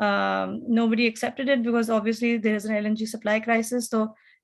nobody accepted it because obviously there is an LNG supply crisis. So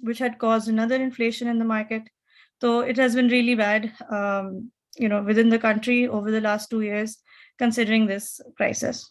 which had caused another inflation in the market. So it has been really bad, within the country over the last 2 years, considering this crisis,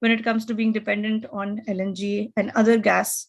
when it comes to being dependent on LNG and other gas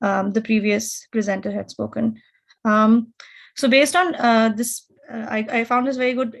the previous presenter had spoken. So based on this, I found this very good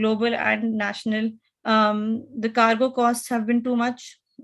global and national. The cargo costs have been too much.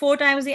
4 times the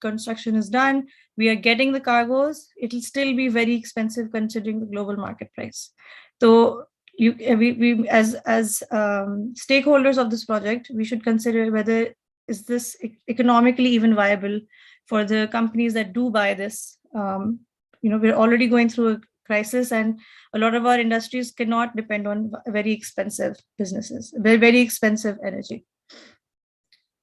construction is done, we are getting the cargoes, it will still be very expensive considering the global market price. So we as stakeholders of this project, we should consider whether is this economically even viable for the companies that do buy this. We're already going through a crisis, and a lot of our industries cannot depend on very expensive businesses, very expensive energy.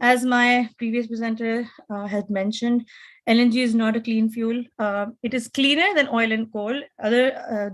As my previous presenter had mentioned, LNG is not a clean fuel. It is cleaner than oil and coal.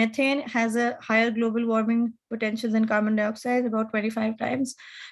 methane has a higher global warming potential than carbon dioxide, about 25 times.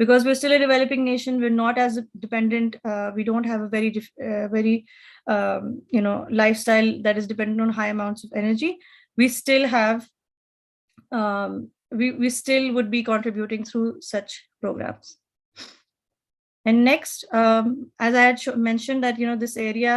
Because we're still a developing nation, we're not as dependent. We don't have a very lifestyle that is dependent on high amounts of energy. We still have, we still would be contributing through such programs. And next, as I had mentioned that this area,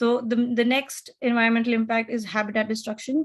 So the next environmental impact is habitat destruction.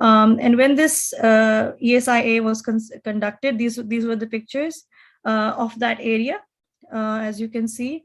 And when this ESIA was conducted, these were the pictures of that area. As you can see,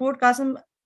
Port Qasim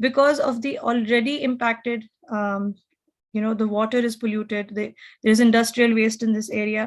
because of the already impacted, the water is polluted, there is industrial waste in this area.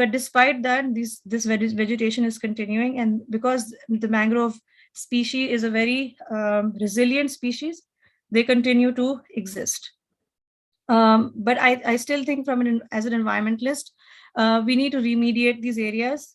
but despite that this vegetation is continuing, and because the mangrove species is a very resilient species, they continue to exist. But I still think as an environmentalist, we need to remediate these areas.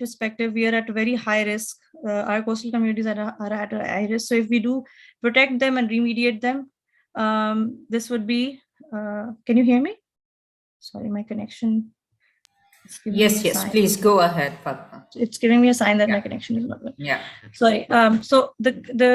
perspective, we are at a very high risk. Our coastal communities are at a high risk. So if we do protect them and remediate them, this would be, can you hear me? Sorry, my connection is giving me a Yes, sign. please go ahead, Fatma. It's giving me a sign that Yeah. my connection is not good. Yeah. Sorry. So the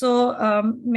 So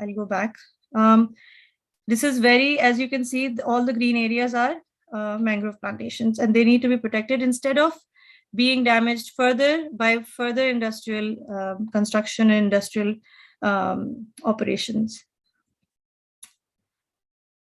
I'll go back. This is very, as you can see, all the green areas are mangrove plantations, and they need to be protected instead of being damaged further by further industrial construction and industrial operations.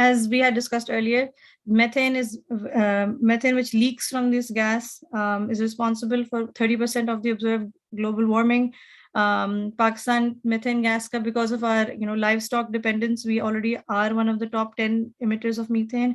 As we had discussed earlier, methane which leaks from this gas is responsible for 30% of the observed global warming. Pakistan methane gas ka, because of our livestock dependence, we already are one of the top 10 emitters of methane.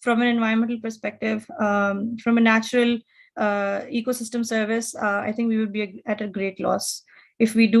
from an environmental perspective, from a natural ecosystem service, I think we would be at a great loss if we do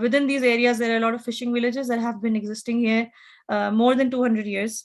within these areas there are a lot of fishing villages that have been existing here more than 200 years.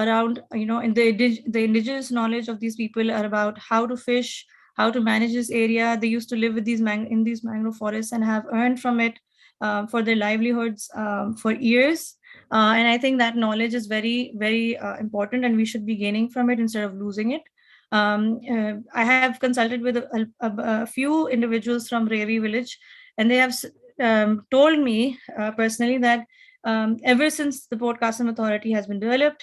around, in the indigenous knowledge of these people are about how to fish, how to manage this area. They used to live with in these mangrove forests and have earned from it for their livelihoods for years. And I think that knowledge is very, very important, and we should be gaining from it instead of losing it. I have consulted with a few individuals from Revi village, and they have told me personally that ever since the Port Qasim Authority has been developed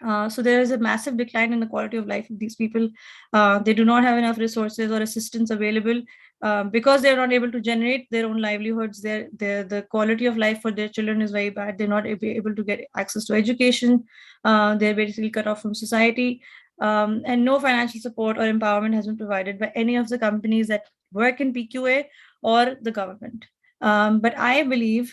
So there is a massive decline in the quality of life of these people. They do not have enough resources or assistance available because they are not able to generate their own livelihoods. The quality of life for their children is very bad. They're not able to get access to education. They're basically cut off from society. And no financial support or empowerment has been provided by any of the companies that work in PQA or the government. But I believe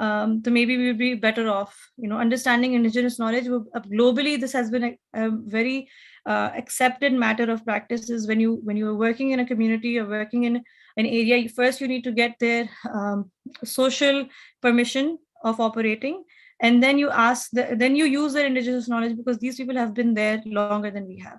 so maybe we would be better off, understanding indigenous knowledge. Globally, this has been a very accepted matter of practices. When you are working in a community, you're working in an area, first you need to get their social permission of operating, and then you then you use their indigenous knowledge, because these people have been there longer than we have.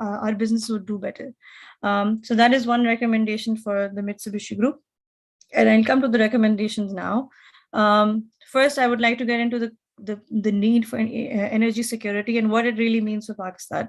our business would do better. So that is one recommendation for the Mitsubishi Group. And I'll come to the recommendations now. First, I would like to get into the need for energy security and what it really means for Pakistan.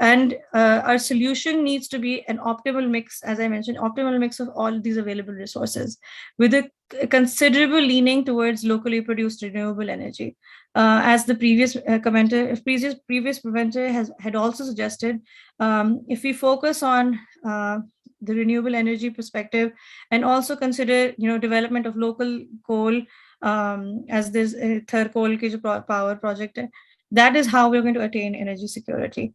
And our solution needs to be an optimal mix, as I mentioned, optimal mix of all these available resources, with a considerable leaning towards locally produced renewable energy. As the previous presenter had also suggested, if we focus on the renewable energy perspective and also consider, development of local coal, as this third coal ki jo power project hai, that is how we're going to attain energy security.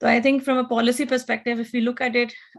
So I think from a policy perspective, if we look at it,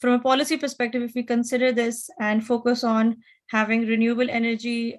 from a policy perspective, if we consider this and focus on having renewable energy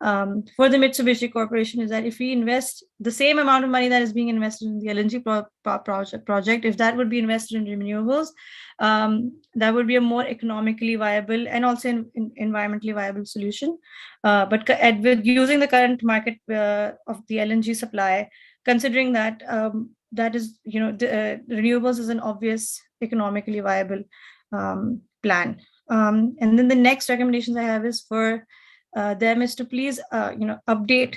for the Mitsubishi Corporation, is that if we invest the same amount of money that is being invested in the LNG project, if that would be invested in renewables, that would be a more economically viable and also environmentally viable solution. But with using the current market of the LNG supply, considering that that is, renewables is an obvious economically viable plan. And then the next recommendations I have is for them is to please, update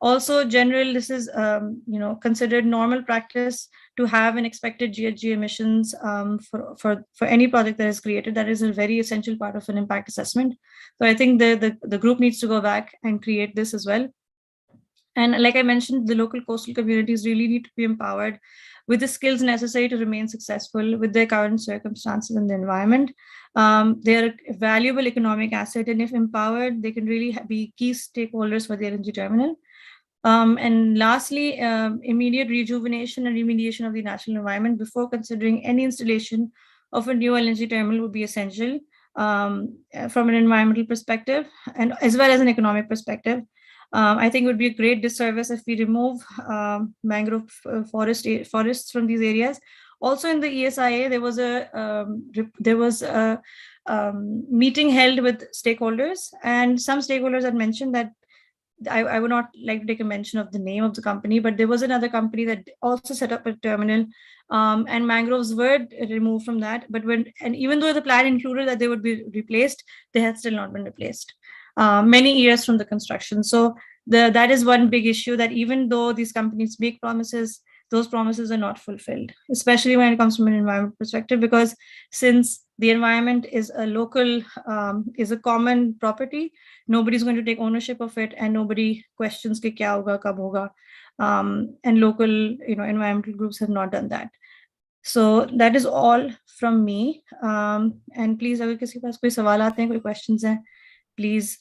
also general, this is, considered normal practice to have an expected GHG emissions for any project that is created. That is a very essential part of an impact assessment. So I think the group needs to go back and create this as well. And like I mentioned, the local coastal communities really need to be empowered with the skills necessary to remain successful with their current circumstances and the environment. They're a valuable economic asset, and if empowered, they can really be key stakeholders for the LNG terminal. And lastly, immediate rejuvenation and remediation of the natural environment before considering any installation of a new LNG terminal would be essential from an environmental perspective and as well as an economic perspective. I think it would be a great disservice if we remove mangrove forests from these areas. Also in the ESIA, there was a meeting held with stakeholders, and some stakeholders had mentioned that I would not like to take a mention of the name of the company, but there was another company that also set up a terminal, and mangroves were removed from that. But even though the plan included that they would be replaced, they had still not been replaced many years from the construction. So that is one big issue, that even though these companies make promises, those promises are not fulfilled, especially when it comes from an environment perspective, because since the environment is a local, is a common property, nobody's going to take ownership of it, and nobody questions ki kya hoga, kab hoga, and local, environmental groups have not done that. So that is all from me. And please, agar kisi ke paas koi sawal aate hain, koi questions hain, please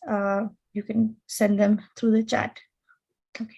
you can send them through the chat. Okay.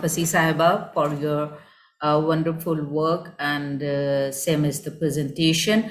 Fasi Sahiba for your wonderful work, and same as the presentation.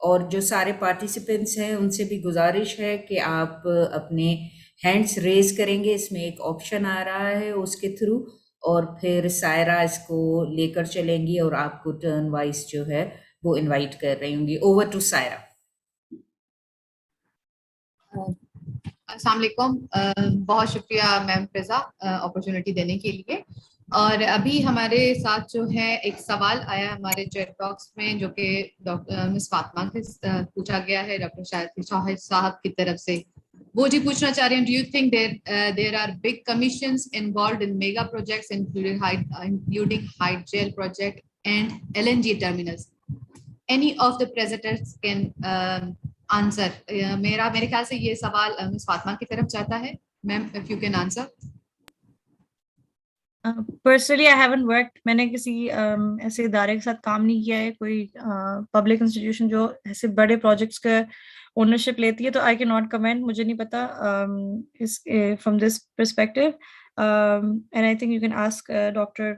اور جو سارے participants ہیں ان سے بھی گزارش ہے کہ آپ اپنے ہینڈس ریز کریں گے، اس میں ایک آپشن آ رہا ہے اس کے تھرو، اور پھر سائرہ اس کو لے کر چلیں گی اور آپ کو ٹرن وائز جو ہے وہ انوائٹ کر رہی ہوں گی. Over to Saira. السلام علیکم. بہت شکریہ میم فضا اپرچونٹی دینے کے لیے. اور ابھی ہمارے ساتھ جو ہے ایک سوال آیا ہمارے چیٹ باکس میں جو کہ ڈاکٹر مس فاطمہ سے پوچھا گیا ہے ڈاکٹر شاہد صاحب کی طرف سے. وہ جی پوچھنا چاہ رہے ہیں, do you think there are big commissions involved in mega projects including hydel project and LNG terminals. Any of the presenters can answer. میرے خیال سے یہ سوال مس فاطمہ کی طرف جاتا ہے. میم if you can answer. Personally I haven't worked. میں نے کسی ایسے ادارے کے ساتھ کام نہیں کیا ہے, کوئی پبلک انسٹیٹیوشن جو ایسے بڑے پروجیکٹس کا اونرشپ لیتی ہے, تو آئی کین ناٹ کمنٹ. مجھے نہیں پتا from this perspective. And I think you can ask doctor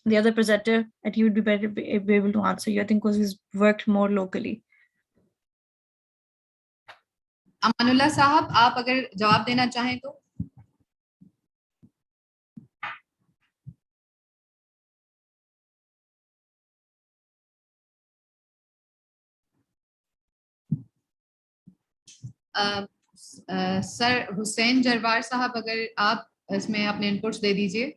the other presenter and he would be better be able to answer you, I think, because he's worked more locally. Aman Ullah صاحب آپ اگر جواب دینا چاہیں تو. سر حسین جروار صاحب اگر آپ اس میں اپنے انپٹس دے دیجئے.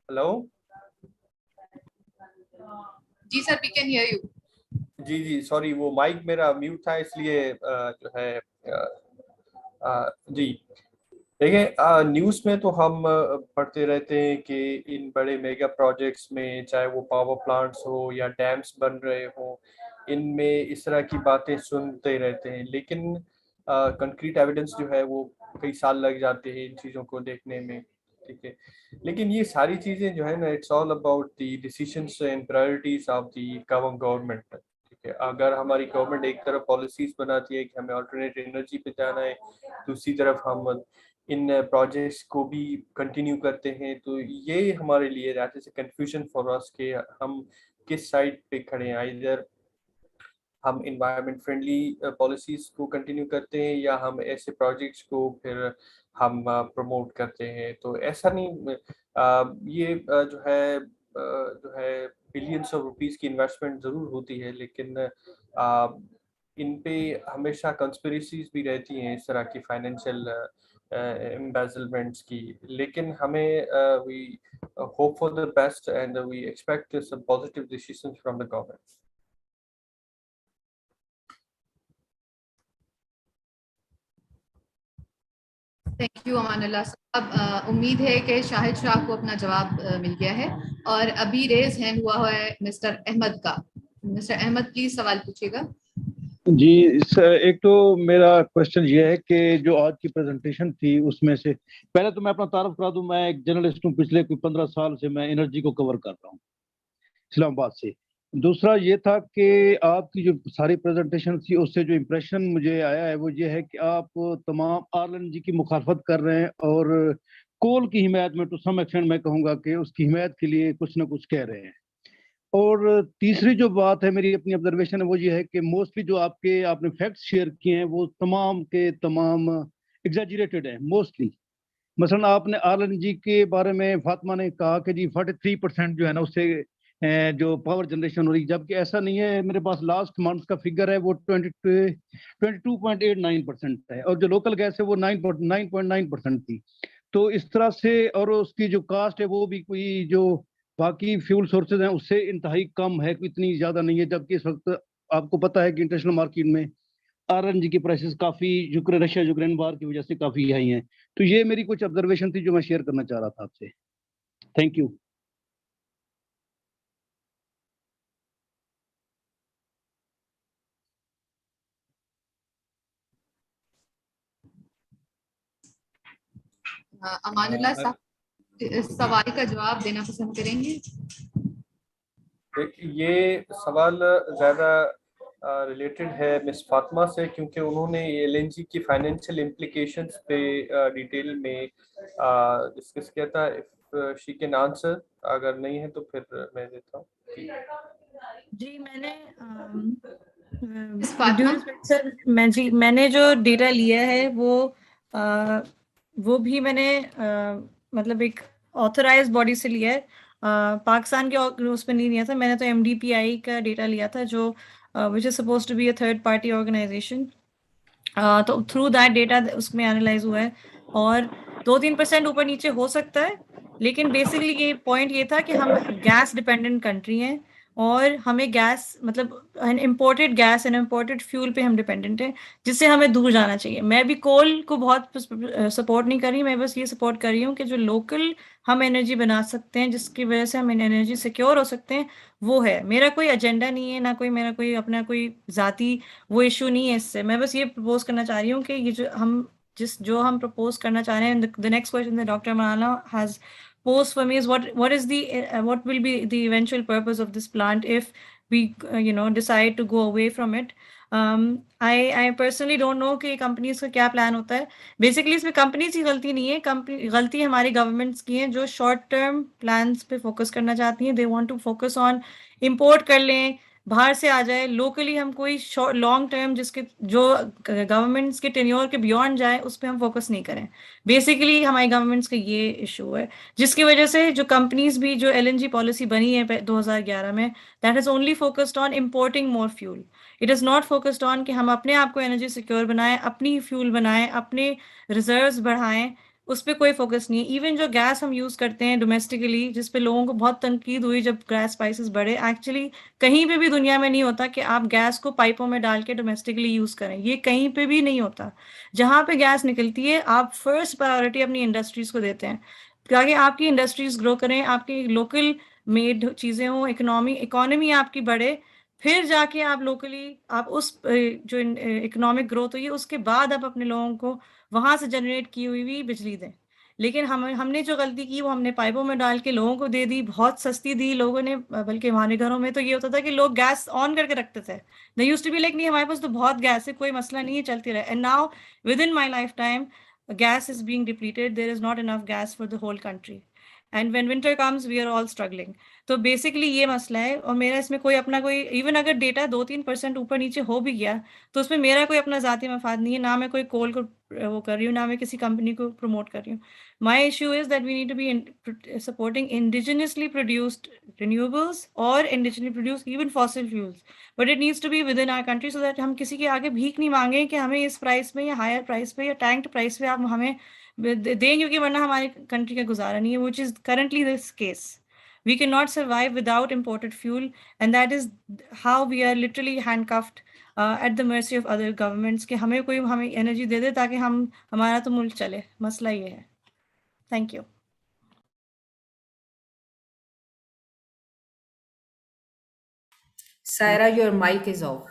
ہلو جی sir, we can hear you. جی سوری, وہ مائک میرا میوٹ تھا اس لیے جو ہے جی دیکھیں, نیوز میں تو ہم پڑھتے رہتے ہیں کہ ان بڑے میگا پروجیکٹس میں, چاہے وہ پاور پلانٹس ہو یا ڈیمس بن رہے ہوں, ان میں اس طرح کی باتیں سنتے رہتے ہیں, لیکن کنکریٹ ایویڈنس جو ہے وہ کئی سال لگ جاتے ہیں ان چیزوں کو دیکھنے میں. ٹھیک ہے, لیکن یہ ساری چیزیں جو ہے نا, it's all about the decisions and priorities of the government. ٹھیک ہے, اگر ہماری گورنمنٹ ایک طرف پالیسیز بناتی ہے کہ ہمیں آلٹرنیٹ انرجی پہ جانا ہے, دوسری طرف ہم ان پروجیکٹس کو بھی کنٹینیو کرتے ہیں, تو یہ ہمارے لیے رہتے سے کنفیوژن فار اس کہ ہم کس سائڈ پہ کھڑے ہیں. ائدر ہم انوائرمنٹ فرینڈلی پالیسیز کو کنٹینیو کرتے ہیں یا ہم ایسے پروجیکٹس کو پھر ہم پروموٹ کرتے ہیں. تو ایسا نہیں, یہ جو ہے بلینس آف روپیز کی انویسٹمنٹ ضرور ہوتی ہے, لیکن ان پہ ہمیشہ کنسپریسیز بھی رہتی ہیں اس طرح کی فائنینشیل embezzlements کی. لیکن ہمیں we hope for the best and we expect some positive decisions from the government. Thank you Aman Ullah صاحب. امید ہے کہ شاہد شاہ کو اپنا جواب مل گیا ہے. اور ابھی ریز ہینڈ ہوا ہے مسٹر احمد کا. مسٹر احمد پلیز سوال پوچھیے گا. جی ایک تو میرا کوشچن یہ ہے کہ جو آج کی پریزنٹیشن تھی اس میں سے, پہلے تو میں اپنا تعارف کرا دوں, میں ایک جرنلسٹ ہوں, پچھلے کوئی 15 سال سے میں انرجی کو کور کر رہا ہوں اسلام آباد سے. دوسرا یہ تھا کہ آپ کی جو ساری پریزنٹیشن تھی اس سے جو امپریشن مجھے آیا ہے وہ یہ ہے کہ آپ تمام RLNG کی مخالفت کر رہے ہیں اور کول کی حمایت میں ٹو سم ایکسٹینٹ میں کہوں گا کہ اس کی حمایت کے لیے کچھ نہ کچھ کہہ رہے ہیں. اور تیسری جو بات ہے میری اپنی آبزرویشن ہے وہ یہ ہے کہ موسٹلی جو آپ نے فیکٹس شیئر کیے ہیں وہ تمام کے تمام ایگزیجریٹڈ ہیں موسٹلی. مثلا آپ نے RLNG کے بارے میں فاطمہ نے کہا کہ جی 43% جو ہے نا اس سے جو پاور جنریشن ہو رہی, جبکہ ایسا نہیں ہے. میرے پاس لاسٹ منتھ کا فگر ہے وہ 22.89% ہے, اور جو لوکل گیس ہے وہ 9.9% تھی. تو اس طرح سے, اور اس کی جو کاسٹ ہے وہ بھی کوئی جو باقی فیول سورسز ہیں اس سے انتہائی کم ہے, اتنی زیادہ نہیں ہے. جبکہ اس وقت آپ کو پتہ ہے کہ انٹرنیشنل مارکیٹ میں RLNG کی پرائسز کافی رشیا یوکرین وار کی وجہ سے کافی ہائی ہیں. تو یہ میری کچھ آبزرویشن تھی جو میں شیئر کرنا چاہ رہا تھا آپ سے. Thank you. امان اللہ صاحب اس سوال کا جواب دینا پسند کریں گے؟ یہ سوال زیادہ ریلیٹڈ ہے مس فاطمہ سے, کیونکہ انہوں نے LNG کی فائنینشیل امپلیکیشنز پہ ڈیٹیل میں ڈسکس کیا تھا. اف شی کین آنسر, اگر نہیں ہے تو پھر میں دیتا ہوں. جی میں نے فاطمہ؟ میں نے جو ڈیٹا لیا ہے وہ بھی میں نے مطلب ایک آتھورائز باڈی سے لیا ہے، پاکستان کے اس پہ نہیں لیا تھا، میں نے تو MDPI کا ڈیٹا لیا تھا جو which is supposed to be a third party organization. تو تھرو دیٹ ڈیٹا اس میں انالائز ہوا ہے، اور 2-3% اوپر نیچے ہو سکتا ہے، لیکن بیسکلی یہ پوائنٹ یہ تھا کہ ہم گیس ڈپینڈنٹ کنٹری ہیں، اور ہمیں گیس مطلب imported gas and imported fuel پہ ہم ڈپینڈنٹ ہیں، جس سے ہمیں دور جانا چاہیے. میں بھی کول کو بہت سپورٹ نہیں کر رہی، میں بس یہ سپورٹ کر رہی ہوں کہ جو لوکل ہم انرجی بنا سکتے ہیں جس کی وجہ سے ہم انرجی سیکیور ہو سکتے ہیں وہ ہے. میرا کوئی ایجنڈا نہیں ہے، نہ کوئی میرا کوئی اپنا کوئی ذاتی وہ ایشو نہیں ہے اس سے. میں بس یہ پرپوز کرنا چاہ رہی ہوں کہ یہ جو ہم پرپوز کرنا چاہ رہے ہیں. the next question that Dr. Malana has posed for me is what will be the eventual purpose of this plant if we decide to go away from it. I personally don't know کہ companies کا کیا plan ہوتا ہے. Basically اس میں companies کی غلطی نہیں ہے، غلطی ہماری گورنمنٹس کی ہیں جو شارٹ ٹرم پلانس پہ فوکس کرنا چاہتی ہیں. They want to focus on import کر لیں، باہر سے آ جائے، لوکلی ہم کوئی لانگ ٹرم جو گورنمنٹس کے ٹینیور کے بیونڈ جائے اس پہ ہم فوکس نہیں کریں. بیسیکلی ہماری گورنمنٹس کا یہ ایشو ہے، جس کی وجہ سے جو کمپنیز بھی جو LNG پالیسی بنی ہے 2011 میں، that is only focused on importing more fuel. It is not focused on کہ ہم اپنے آپ کو انرجی سیکیور بنائیں، اپنی فیول بنائیں، اپنے ریزروز بڑھائیں. اس پہ کوئی فوکس نہیں ہے. ایون جو گیس ہم یوز کرتے ہیں ڈومیسٹکلی، جس پہ لوگوں کو بہت تنقید ہوئی جب گیس پرائسز بڑھے، ایکچولی کہیں پہ بھی دنیا میں نہیں ہوتا کہ آپ گیس کو پائپوں میں ڈال کے ڈومیسٹکلی یوز کریں. یہ کہیں پہ بھی نہیں ہوتا. جہاں پہ گیس نکلتی ہے آپ فرسٹ پرائیورٹی اپنی انڈسٹریز کو دیتے ہیں تاکہ آپ کی انڈسٹریز گرو کریں، آپ کی لوکل میڈ چیزیں ہوں، اکانومی آپ کی بڑھے. پھر جا کے آپ لوکلی آپ اس جو اکنامک گروتھ ہوئی ہے اس کے بعد آپ اپنے لوگوں کو وہاں سے جنریٹ کی ہوئی بجلی دیں. لیکن ہم نے جو غلطی کی وہ ہم نے پائپوں میں ڈال کے لوگوں کو دے دی، بہت سستی دی لوگوں نے. بلکہ ہمارے گھروں میں تو یہ ہوتا تھا کہ لوگ گیس آن کر کے رکھتے تھے. they used to be like نہیں ہمارے پاس تو بہت گیس ہے، کوئی مسئلہ نہیں ہے، چلتی رہے. and now within my lifetime gas is being depleted. There is not enough gas for the whole country, and when winter comes we are all struggling. تو بیسکلی یہ مسئلہ ہے. اور میرا اس میں کوئی اپنا کوئی ایون اگر ڈیٹا 2-3% اوپر نیچے ہو بھی گیا تو اس میں میرا کوئی اپنا ذاتی مفاد نہیں ہے، نہ میں کوئی کول کو وہ کر رہی ہوں، نہ میں کسی کمپنی کو پروموٹ کر رہی ہوں. My issue is that we need to be supporting indigenously produced renewables اور indigenously produced even fossil fuels, but it needs to be within our country so that ہم کسی کے آگے بھیک نہیں مانگیں کہ ہمیں اس پرائس پہ یا ہائر پرائس پہ یا ٹینکڈ پرائس پہ آپ ہمیں دیں، کیونکہ ورنہ ہماری کنٹری کا گزارا نہیں ہے، which is currently this case. We cannot survive without imported fuel, and that is how we are literally handcuffed at the mercy of other governments کہ ہمیں انرجی دے دے تاکہ ہمارا تو ملک چلے. مسئلہ یہ ہے. Thank you. Saira, your mic is off.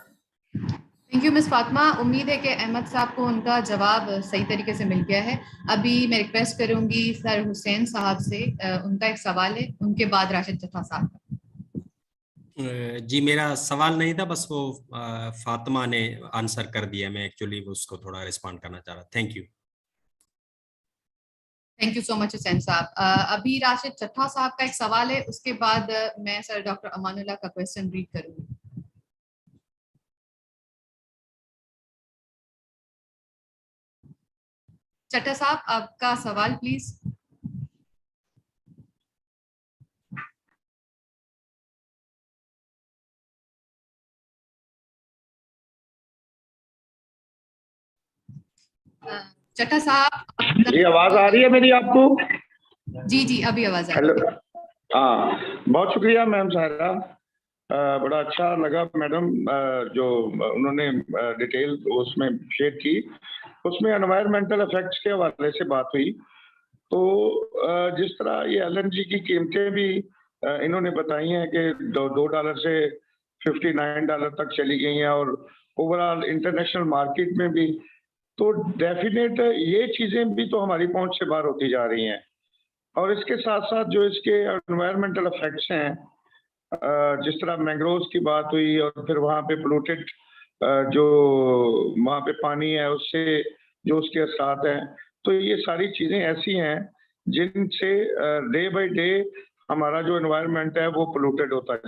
Thank you miss Fatima. امید ہے کہ احمد صاحب کو ان کا جواب صحیح طریقے سے مل گیا ہے. ابھی میں ریکویسٹ کروں گی سر حسین صاحب سے، ان کا ایک سوال ہے، ان کے بعد راشد چٹھا صاحب کا. جی میرا سوال نہیں تھا، بس وہ فاطمہ نے آنسر کر دیا. میں ایکچولی اس کو تھوڑا رسپونڈ کرنا چاہ رہا. Thank you. Thank you so much Hussain sahab. ابھی راشد چٹھا صاحب کا ایک سوال ہے، اس کے بعد میں سر ڈاکٹر امان اللہ کا کویسچن ریڈ کروں گی. چٹھا صاحب آپ کا سوال پلیز. چٹھا صاحب جی آواز آ رہی ہے میری آپ کو؟ جی جی ابھی آواز آ رہی ہے. ہاں بہت شکریہ میم سائرہ، بڑا اچھا لگا میڈم جو انہوں نے ڈیٹیل اس میں شیئر کی. اس میں انوائرمنٹل افیکٹس کے حوالے سے بات ہوئی. تو جس طرح یہ LNG کی قیمتیں بھی انہوں نے بتائی ہیں کہ $2 سے $59 تک چلی گئی ہیں، اور اوور آل انٹرنیشنل مارکیٹ میں بھی. تو ڈیفینیٹ یہ چیزیں بھی تو ہماری پہنچ سے باہر ہوتی جا رہی ہیں. اور اس کے ساتھ ساتھ جو اس کے انوائرمنٹل افیکٹس ہیں، جس طرح مینگرووز کی بات ہوئی، اور پھر وہاں پہ پولوٹیڈ جو وہاں پہ پانی ہے اس سے جو اس کے اثرات ہیں، تو یہ ساری چیزیں ایسی ہیں جن سے ڈے بائی ڈے ہمارا جو انوائرمنٹ ہے وہ پولوٹیڈ ہوتا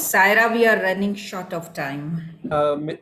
Saira, we are running short of time.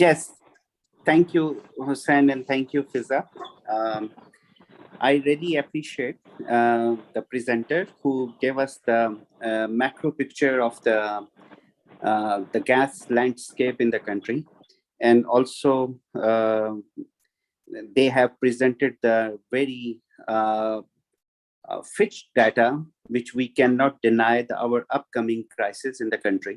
Yes, thank you, Hussein, and thank you, Fiza. I really appreciate the presenter who gave us the macro picture of the gas landscape in the country, and also they have presented the very fixed data, which we cannot deny our upcoming crisis in the country.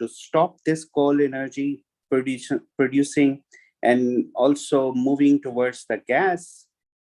to stop this coal energy producing and also moving towards the gas.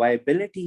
viability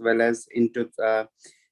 well as into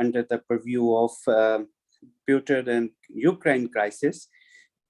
under the purview of Putin and Ukraine crisis,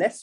less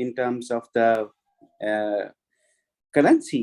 in terms of the currency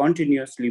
continuously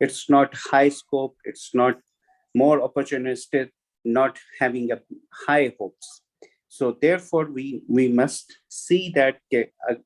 It's not high scope, it's not more opportunistic, not having a high hopes. So therefore we must see that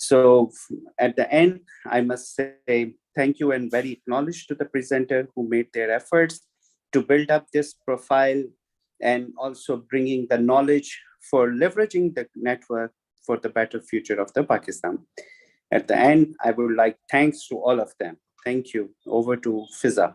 So at the end, I must say thank you and very acknowledged to the presenter who made their efforts to build up this profile and also bringing the knowledge for leveraging the network for the better future of the Pakistan. At the end, I would like thanks to all of them. Thank you. Over to Fiza.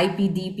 IPDP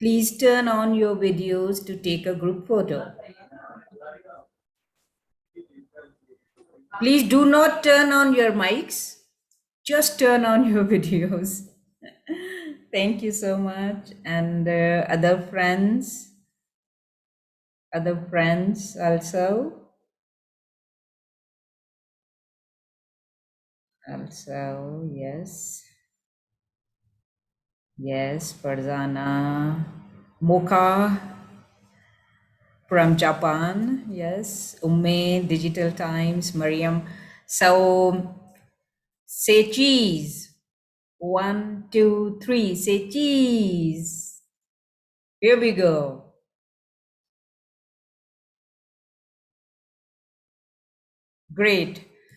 Please turn on your videos to take a group photo. Please do not turn on your mics. Just turn on your videos. Thank you so much. And other friends also. Yes. Yes, Farzana. Mocha from Japan. Yes. Umme, Digital Times, Mariam. So say cheese. 1, 2, 3. Say cheese. Here we go. Great.